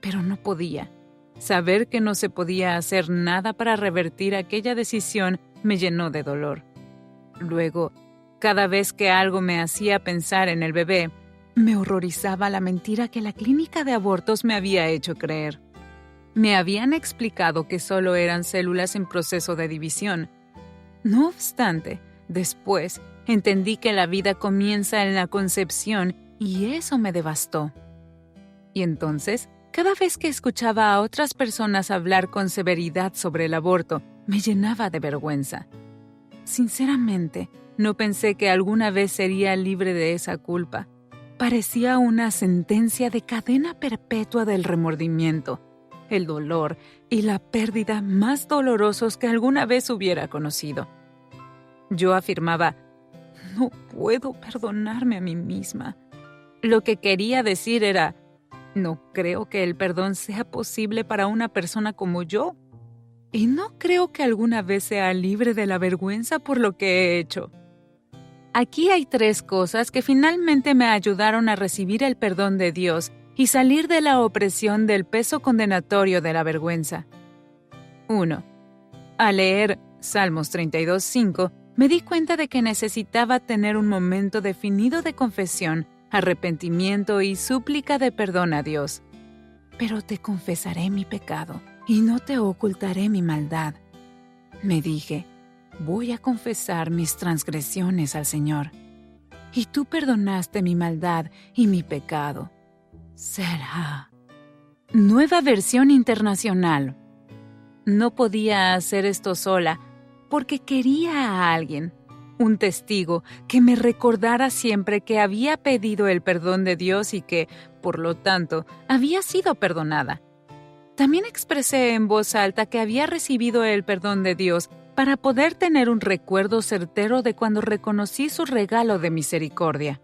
Pero no podía. Saber que no se podía hacer nada para revertir aquella decisión me llenó de dolor. Luego, cada vez que algo me hacía pensar en el bebé, me horrorizaba la mentira que la clínica de abortos me había hecho creer. Me habían explicado que solo eran células en proceso de división. No obstante, después entendí que la vida comienza en la concepción y eso me devastó. Y entonces, cada vez que escuchaba a otras personas hablar con severidad sobre el aborto, me llenaba de vergüenza. Sinceramente, no pensé que alguna vez sería libre de esa culpa. Parecía una sentencia de cadena perpetua del remordimiento, el dolor y la pérdida más dolorosos que alguna vez hubiera conocido. Yo afirmaba, no puedo perdonarme a mí misma. Lo que quería decir era, no creo que el perdón sea posible para una persona como yo. Y no creo que alguna vez sea libre de la vergüenza por lo que he hecho. Aquí hay 3 cosas que finalmente me ayudaron a recibir el perdón de Dios y salir de la opresión del peso condenatorio de la vergüenza. 1. Al leer Salmos 32:5, me di cuenta de que necesitaba tener un momento definido de confesión, arrepentimiento y súplica de perdón a Dios. Pero te confesaré mi pecado y no te ocultaré mi maldad, me dije. voy a confesar mis transgresiones al Señor. Y tú perdonaste mi maldad y mi pecado. Selah. Nueva versión internacional. No podía hacer esto sola porque quería a alguien, un testigo que me recordara siempre que había pedido el perdón de Dios y que, por lo tanto, había sido perdonada. También expresé en voz alta que había recibido el perdón de Dios para poder tener un recuerdo certero de cuando reconocí su regalo de misericordia.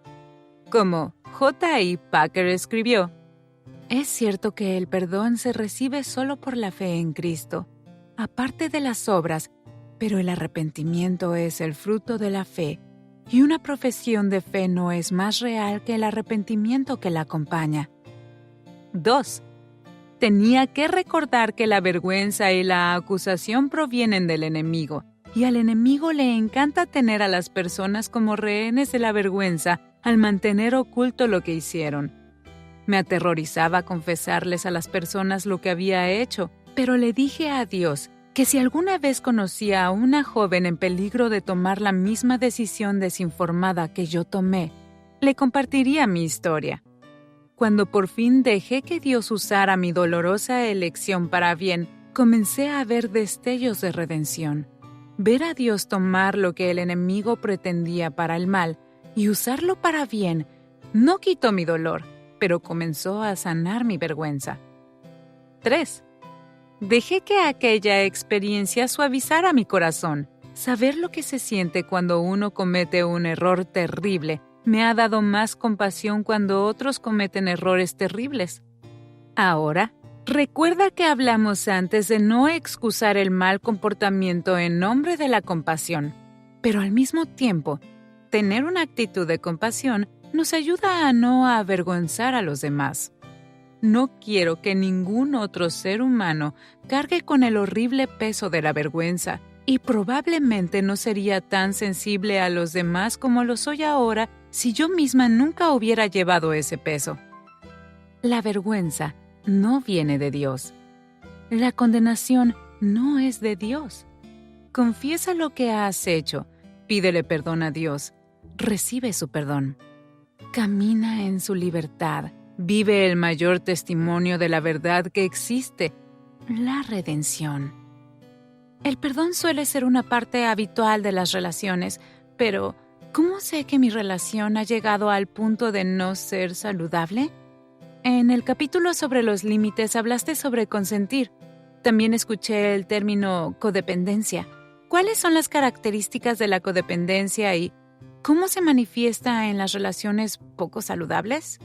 Como J.I. Packer escribió, es cierto que el perdón se recibe solo por la fe en Cristo, aparte de las obras, pero el arrepentimiento es el fruto de la fe, y una profesión de fe no es más real que el arrepentimiento que la acompaña. 2. Tenía que recordar que la vergüenza y la acusación provienen del enemigo, y al enemigo le encanta tener a las personas como rehenes de la vergüenza al mantener oculto lo que hicieron. Me aterrorizaba confesarles a las personas lo que había hecho, pero le dije a Dios que si alguna vez conocía a una joven en peligro de tomar la misma decisión desinformada que yo tomé, le compartiría mi historia. Cuando por fin dejé que Dios usara mi dolorosa elección para bien, comencé a ver destellos de redención. Ver a Dios tomar lo que el enemigo pretendía para el mal y usarlo para bien no quitó mi dolor, pero comenzó a sanar mi vergüenza. 3. Dejé que aquella experiencia suavizara mi corazón. Saber lo que se siente cuando uno comete un error terrible me ha dado más compasión cuando otros cometen errores terribles. Ahora, recuerda que hablamos antes de no excusar el mal comportamiento en nombre de la compasión, pero al mismo tiempo, tener una actitud de compasión nos ayuda a no avergonzar a los demás. No quiero que ningún otro ser humano cargue con el horrible peso de la vergüenza, y probablemente no sería tan sensible a los demás como lo soy ahora si yo misma nunca hubiera llevado ese peso. La vergüenza no viene de Dios. La condenación no es de Dios. Confiesa lo que has hecho, pídele perdón a Dios, recibe su perdón. Camina en su libertad, vive el mayor testimonio de la verdad que existe, la redención. El perdón suele ser una parte habitual de las relaciones, pero ¿cómo sé que mi relación ha llegado al punto de no ser saludable? En el capítulo sobre los límites hablaste sobre consentir. También escuché el término codependencia. ¿Cuáles son las características de la codependencia y cómo se manifiesta en las relaciones poco saludables?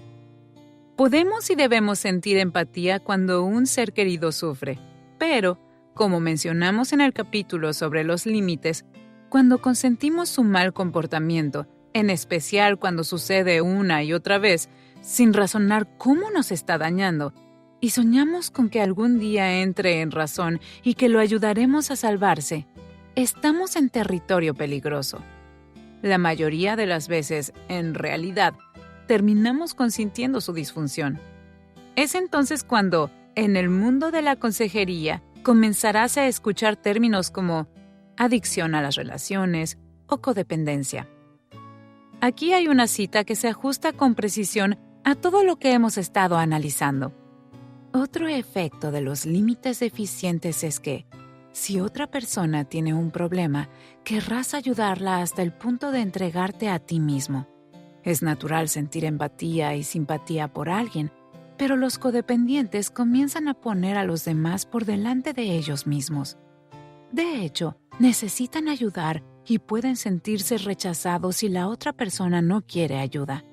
Podemos y debemos sentir empatía cuando un ser querido sufre, pero como mencionamos en el capítulo sobre los límites, cuando consentimos su mal comportamiento, en especial cuando sucede una y otra vez, sin razonar cómo nos está dañando, y soñamos con que algún día entre en razón y que lo ayudaremos a salvarse, estamos en territorio peligroso. La mayoría de las veces, en realidad, terminamos consintiendo su disfunción. Es entonces cuando, en el mundo de la consejería, comenzarás a escuchar términos como adicción a las relaciones o codependencia. Aquí hay una cita que se ajusta con precisión a todo lo que hemos estado analizando. Otro efecto de los límites deficientes es que, si otra persona tiene un problema, querrás ayudarla hasta el punto de entregarte a ti mismo. Es natural sentir empatía y simpatía por alguien, pero los codependientes comienzan a poner a los demás por delante de ellos mismos. De hecho, necesitan ayudar y pueden sentirse rechazados si la otra persona no quiere ayuda.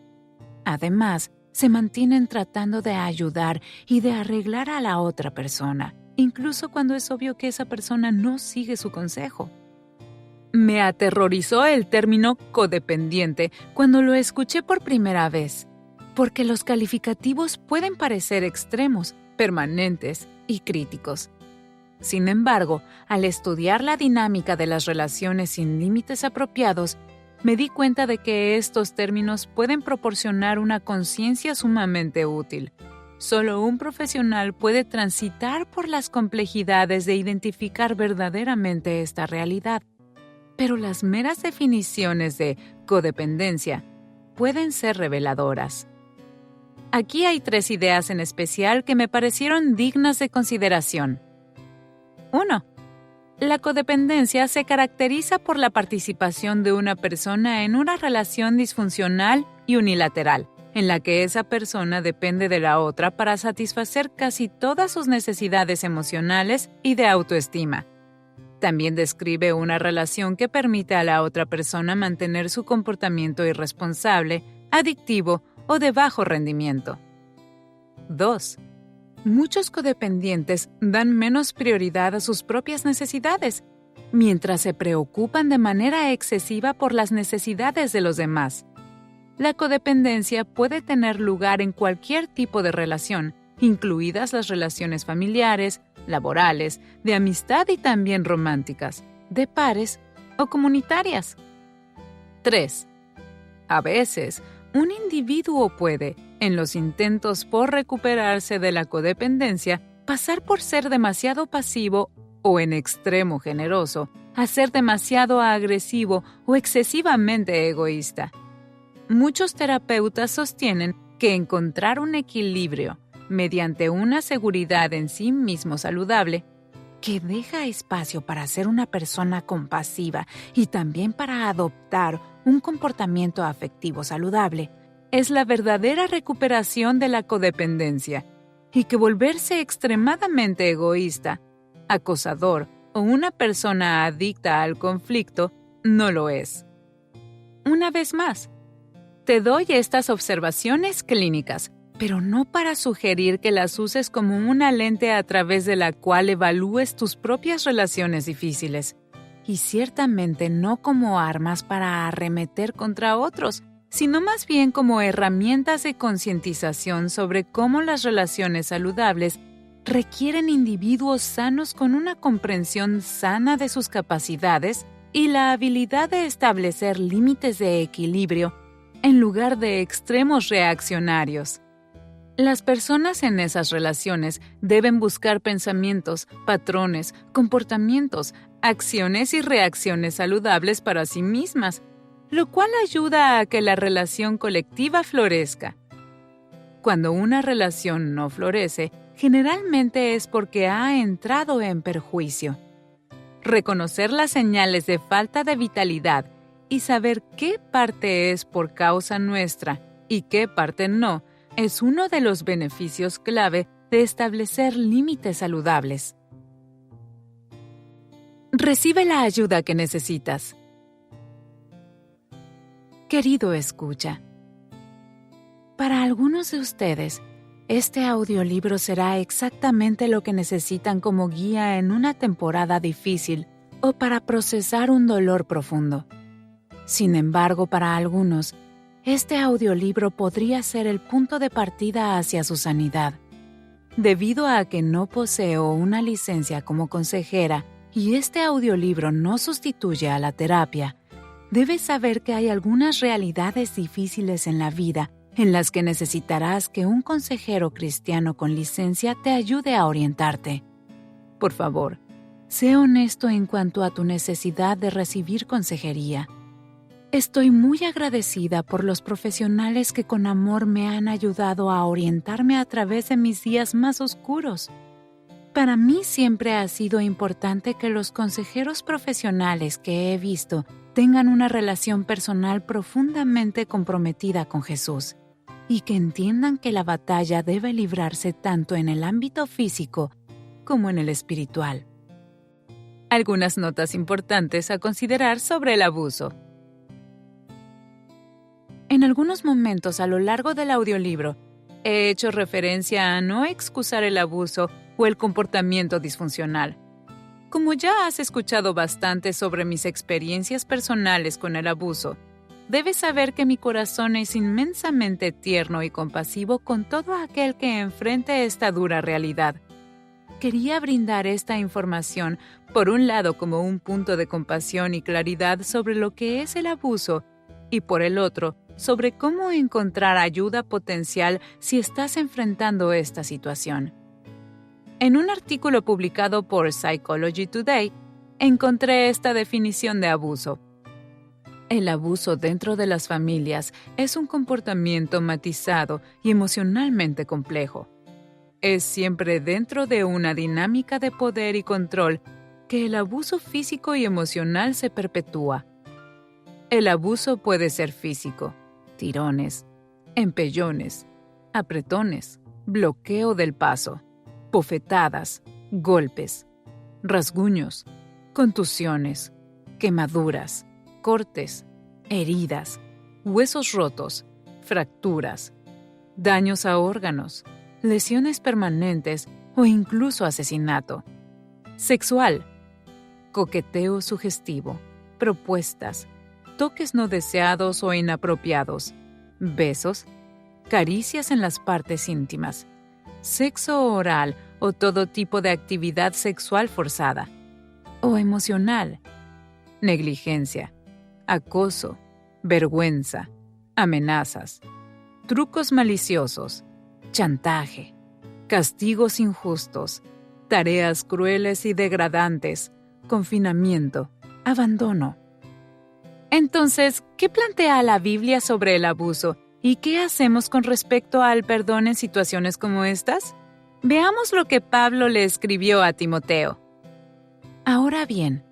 Además, se mantienen tratando de ayudar y de arreglar a la otra persona, incluso cuando es obvio que esa persona no sigue su consejo. Me aterrorizó el término codependiente cuando lo escuché por primera vez, porque los calificativos pueden parecer extremos, permanentes y críticos. Sin embargo, al estudiar la dinámica de las relaciones sin límites apropiados, me di cuenta de que estos términos pueden proporcionar una conciencia sumamente útil. Solo un profesional puede transitar por las complejidades de identificar verdaderamente esta realidad. pero las meras definiciones de codependencia pueden ser reveladoras. Aquí hay 3 ideas en especial que me parecieron dignas de consideración. 1. La codependencia se caracteriza por la participación de una persona en una relación disfuncional y unilateral, en la que esa persona depende de la otra para satisfacer casi todas sus necesidades emocionales y de autoestima. También describe una relación que permite a la otra persona mantener su comportamiento irresponsable, adictivo o de bajo rendimiento. 2. Muchos codependientes dan menos prioridad a sus propias necesidades, mientras se preocupan de manera excesiva por las necesidades de los demás. La codependencia puede tener lugar en cualquier tipo de relación, incluidas las relaciones familiares, laborales, de amistad y también románticas, de pares o comunitarias. 3. A veces, un individuo puede, en los intentos por recuperarse de la codependencia, pasar por ser demasiado pasivo o en extremo generoso, a ser demasiado agresivo o excesivamente egoísta. Muchos terapeutas sostienen que encontrar un equilibrio mediante una seguridad en sí mismo saludable, que deja espacio para ser una persona compasiva y también para adoptar un comportamiento afectivo saludable, es la verdadera recuperación de la codependencia, y que volverse extremadamente egoísta, acosador o una persona adicta al conflicto no lo es. Una vez más, te doy estas observaciones clínicas, pero no para sugerir que las uses como una lente a través de la cual evalúes tus propias relaciones difíciles, y ciertamente no como armas para arremeter contra otros, sino más bien como herramientas de concientización sobre cómo las relaciones saludables requieren individuos sanos con una comprensión sana de sus capacidades y la habilidad de establecer límites de equilibrio en lugar de extremos reaccionarios. Las personas en esas relaciones deben buscar pensamientos, patrones, comportamientos, acciones y reacciones saludables para sí mismas, lo cual ayuda a que la relación colectiva florezca. Cuando una relación no florece, generalmente es porque ha entrado en perjuicio. Reconocer las señales de falta de vitalidad y saber qué parte es por causa nuestra y qué parte no, es uno de los beneficios clave de establecer límites saludables. Recibe la ayuda que necesitas. Querido escucha, para algunos de ustedes, este audiolibro será exactamente lo que necesitan como guía en una temporada difícil o para procesar un dolor profundo. Sin embargo, para algunos, este audiolibro podría ser el punto de partida hacia su sanidad. Debido a que no poseo una licencia como consejera y este audiolibro no sustituye a la terapia, debes saber que hay algunas realidades difíciles en la vida en las que necesitarás que un consejero cristiano con licencia te ayude a orientarte. Por favor, sé honesto en cuanto a tu necesidad de recibir consejería. Estoy muy agradecida por los profesionales que con amor me han ayudado a orientarme a través de mis días más oscuros. Para mí siempre ha sido importante que los consejeros profesionales que he visto tengan una relación personal profundamente comprometida con Jesús y que entiendan que la batalla debe librarse tanto en el ámbito físico como en el espiritual. Algunas notas importantes a considerar sobre el abuso. En algunos momentos a lo largo del audiolibro, he hecho referencia a no excusar el abuso o el comportamiento disfuncional. Como ya has escuchado bastante sobre mis experiencias personales con el abuso, debes saber que mi corazón es inmensamente tierno y compasivo con todo aquel que enfrente esta dura realidad. Quería brindar esta información, por un lado como un punto de compasión y claridad sobre lo que es el abuso, y por el otro, sobre cómo encontrar ayuda potencial si estás enfrentando esta situación. En un artículo publicado por Psychology Today, encontré esta definición de abuso. El abuso dentro de las familias es un comportamiento matizado y emocionalmente complejo. Es siempre dentro de una dinámica de poder y control que el abuso físico y emocional se perpetúa. El abuso puede ser físico, tirones, empellones, apretones, bloqueo del paso, bofetadas, golpes, rasguños, contusiones, quemaduras, cortes, heridas, huesos rotos, fracturas, daños a órganos, lesiones permanentes o incluso asesinato. Sexual, coqueteo sugestivo, propuestas, toques no deseados o inapropiados, besos, caricias en las partes íntimas, sexo oral o todo tipo de actividad sexual forzada. O emocional, negligencia, acoso, vergüenza, amenazas, trucos maliciosos, chantaje, castigos injustos, tareas crueles y degradantes, confinamiento, abandono. Entonces, ¿qué plantea la Biblia sobre el abuso y qué hacemos con respecto al perdón en situaciones como estas? Veamos lo que Pablo le escribió a Timoteo. Ahora bien,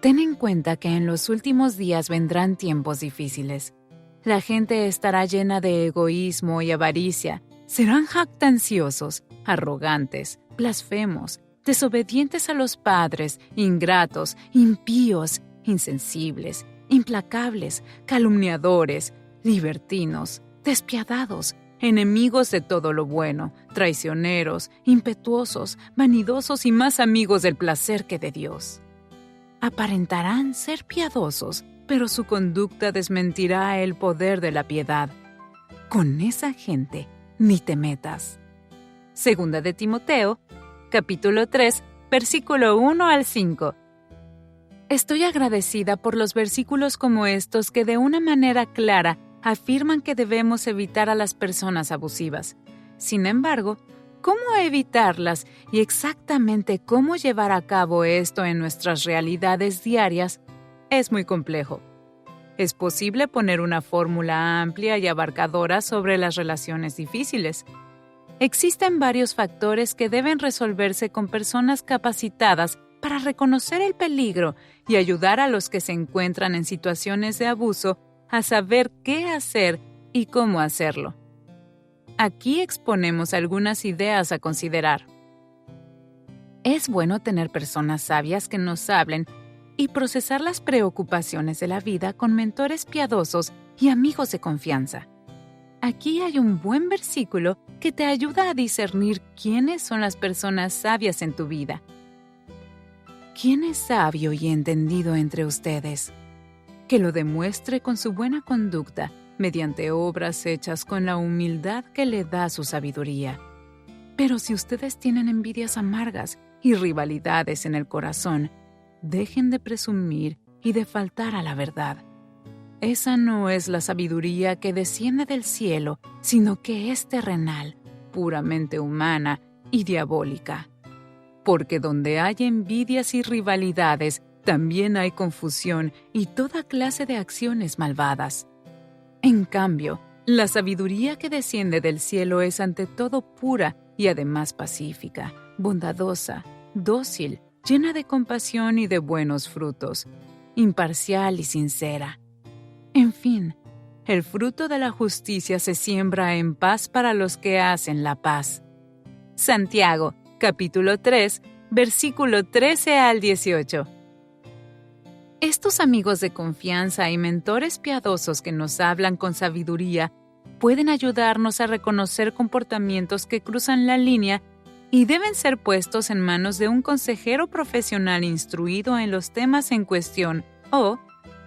ten en cuenta que en los últimos días vendrán tiempos difíciles. La gente estará llena de egoísmo y avaricia, serán jactanciosos, arrogantes, blasfemos, desobedientes a los padres, ingratos, impíos, insensibles, implacables, calumniadores, libertinos, despiadados, enemigos de todo lo bueno, traicioneros, impetuosos, vanidosos y más amigos del placer que de Dios. Aparentarán ser piadosos, pero su conducta desmentirá el poder de la piedad. Con esa gente ni te metas. Segunda de Timoteo, capítulo 3, versículo 1 al 5. Estoy agradecida por los versículos como estos que de una manera clara afirman que debemos evitar a las personas abusivas. Sin embargo, ¿cómo evitarlas y exactamente cómo llevar a cabo esto en nuestras realidades diarias? Es muy complejo. Es posible poner una fórmula amplia y abarcadora sobre las relaciones difíciles. Existen varios factores que deben resolverse con personas capacitadas para reconocer el peligro y ayudar a los que se encuentran en situaciones de abuso a saber qué hacer y cómo hacerlo. Aquí exponemos algunas ideas a considerar. Es bueno tener personas sabias que nos hablen y procesar las preocupaciones de la vida con mentores piadosos y amigos de confianza. Aquí hay un buen versículo que te ayuda a discernir quiénes son las personas sabias en tu vida. ¿Quién es sabio y entendido entre ustedes? Que lo demuestre con su buena conducta, mediante obras hechas con la humildad que le da su sabiduría. Pero si ustedes tienen envidias amargas y rivalidades en el corazón, dejen de presumir y de faltar a la verdad. Esa no es la sabiduría que desciende del cielo, sino que es terrenal, puramente humana y diabólica. Porque donde hay envidias y rivalidades, también hay confusión y toda clase de acciones malvadas. En cambio, la sabiduría que desciende del cielo es ante todo pura y además pacífica, bondadosa, dócil, llena de compasión y de buenos frutos, imparcial y sincera. En fin, el fruto de la justicia se siembra en paz para los que hacen la paz. Santiago, capítulo 3, versículo 13 al 18. Estos amigos de confianza y mentores piadosos que nos hablan con sabiduría pueden ayudarnos a reconocer comportamientos que cruzan la línea y deben ser puestos en manos de un consejero profesional instruido en los temas en cuestión o,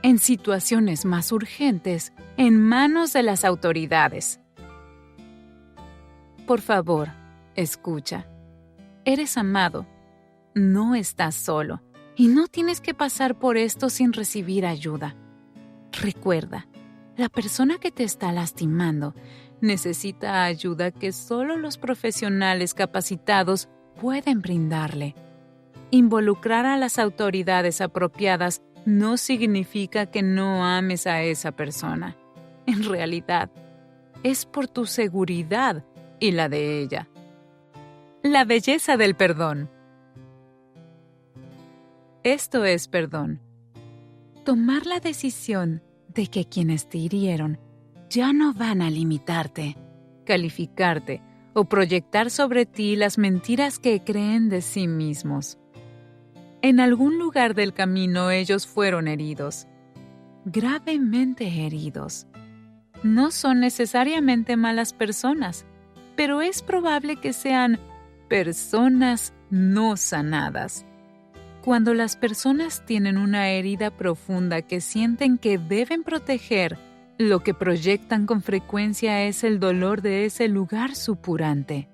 en situaciones más urgentes, en manos de las autoridades. Por favor, escucha. Eres amado. No estás solo. Y no tienes que pasar por esto sin recibir ayuda. Recuerda, la persona que te está lastimando necesita ayuda que solo los profesionales capacitados pueden brindarle. Involucrar a las autoridades apropiadas no significa que no ames a esa persona. En realidad, es por tu seguridad y la de ella. La belleza del perdón. Esto es perdón. Tomar la decisión de que quienes te hirieron ya no van a limitarte, calificarte o proyectar sobre ti las mentiras que creen de sí mismos. En algún lugar del camino ellos fueron heridos, gravemente heridos. No son necesariamente malas personas, pero es probable que sean personas no sanadas. Cuando las personas tienen una herida profunda que sienten que deben proteger, lo que proyectan con frecuencia es el dolor de ese lugar supurante.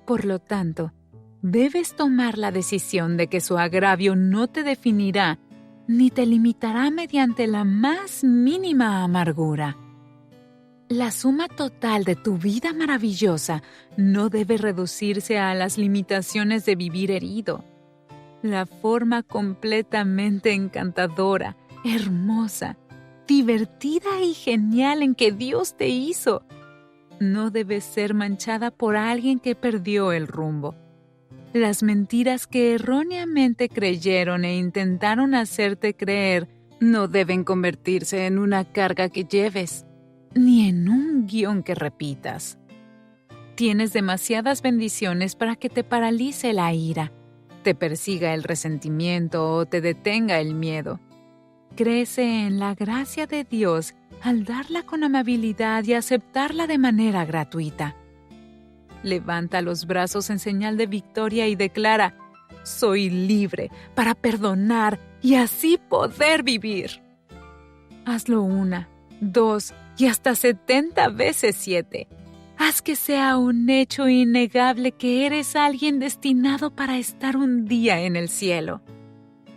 Por lo tanto, debes tomar la decisión de que su agravio no te definirá ni te limitará mediante la más mínima amargura. La suma total de tu vida maravillosa no debe reducirse a las limitaciones de vivir herido. La forma completamente encantadora, hermosa, divertida y genial en que Dios te hizo no debe ser manchada por alguien que perdió el rumbo. Las mentiras que erróneamente creyeron e intentaron hacerte creer no deben convertirse en una carga que lleves, ni en un guión que repitas. Tienes demasiadas bendiciones para que te paralice la ira, te persiga el resentimiento o te detenga el miedo. Crece en la gracia de Dios al darla con amabilidad y aceptarla de manera gratuita. Levanta los brazos en señal de victoria y declara: soy libre para perdonar y así poder vivir. Hazlo 1, 2 y hasta 70 veces 7. Haz que sea un hecho innegable que eres alguien destinado para estar un día en el cielo.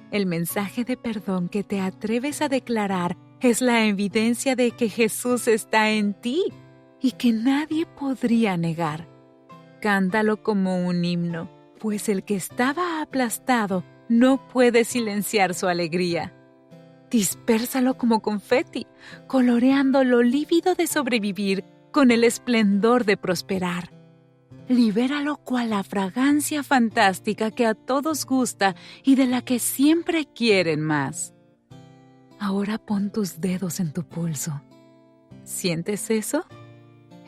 El mensaje de perdón que te atreves a declarar es la evidencia de que Jesús está en ti y que nadie podría negar. Cántalo como un himno, pues el que estaba aplastado no puede silenciar su alegría. Dispérsalo como confeti, coloreando lo lívido de sobrevivir con el esplendor de prosperar. Libéralo cual la fragancia fantástica que a todos gusta y de la que siempre quieren más. Ahora pon tus dedos en tu pulso. ¿Sientes eso?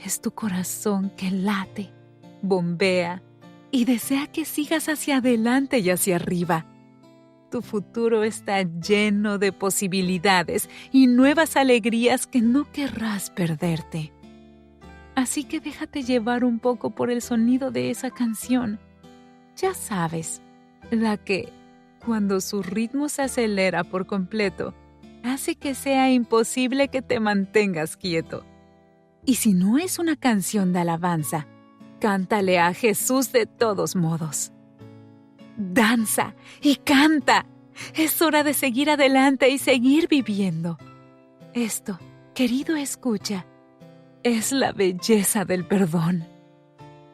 Es tu corazón que late, bombea y desea que sigas hacia adelante y hacia arriba. Tu futuro está lleno de posibilidades y nuevas alegrías que no querrás perderte. Así que déjate llevar un poco por el sonido de esa canción. Ya sabes, la que, cuando su ritmo se acelera por completo, hace que sea imposible que te mantengas quieto. Y si no es una canción de alabanza, cántale a Jesús de todos modos. Danza y canta. Es hora de seguir adelante y seguir viviendo. Esto, querido escucha, es la belleza del perdón.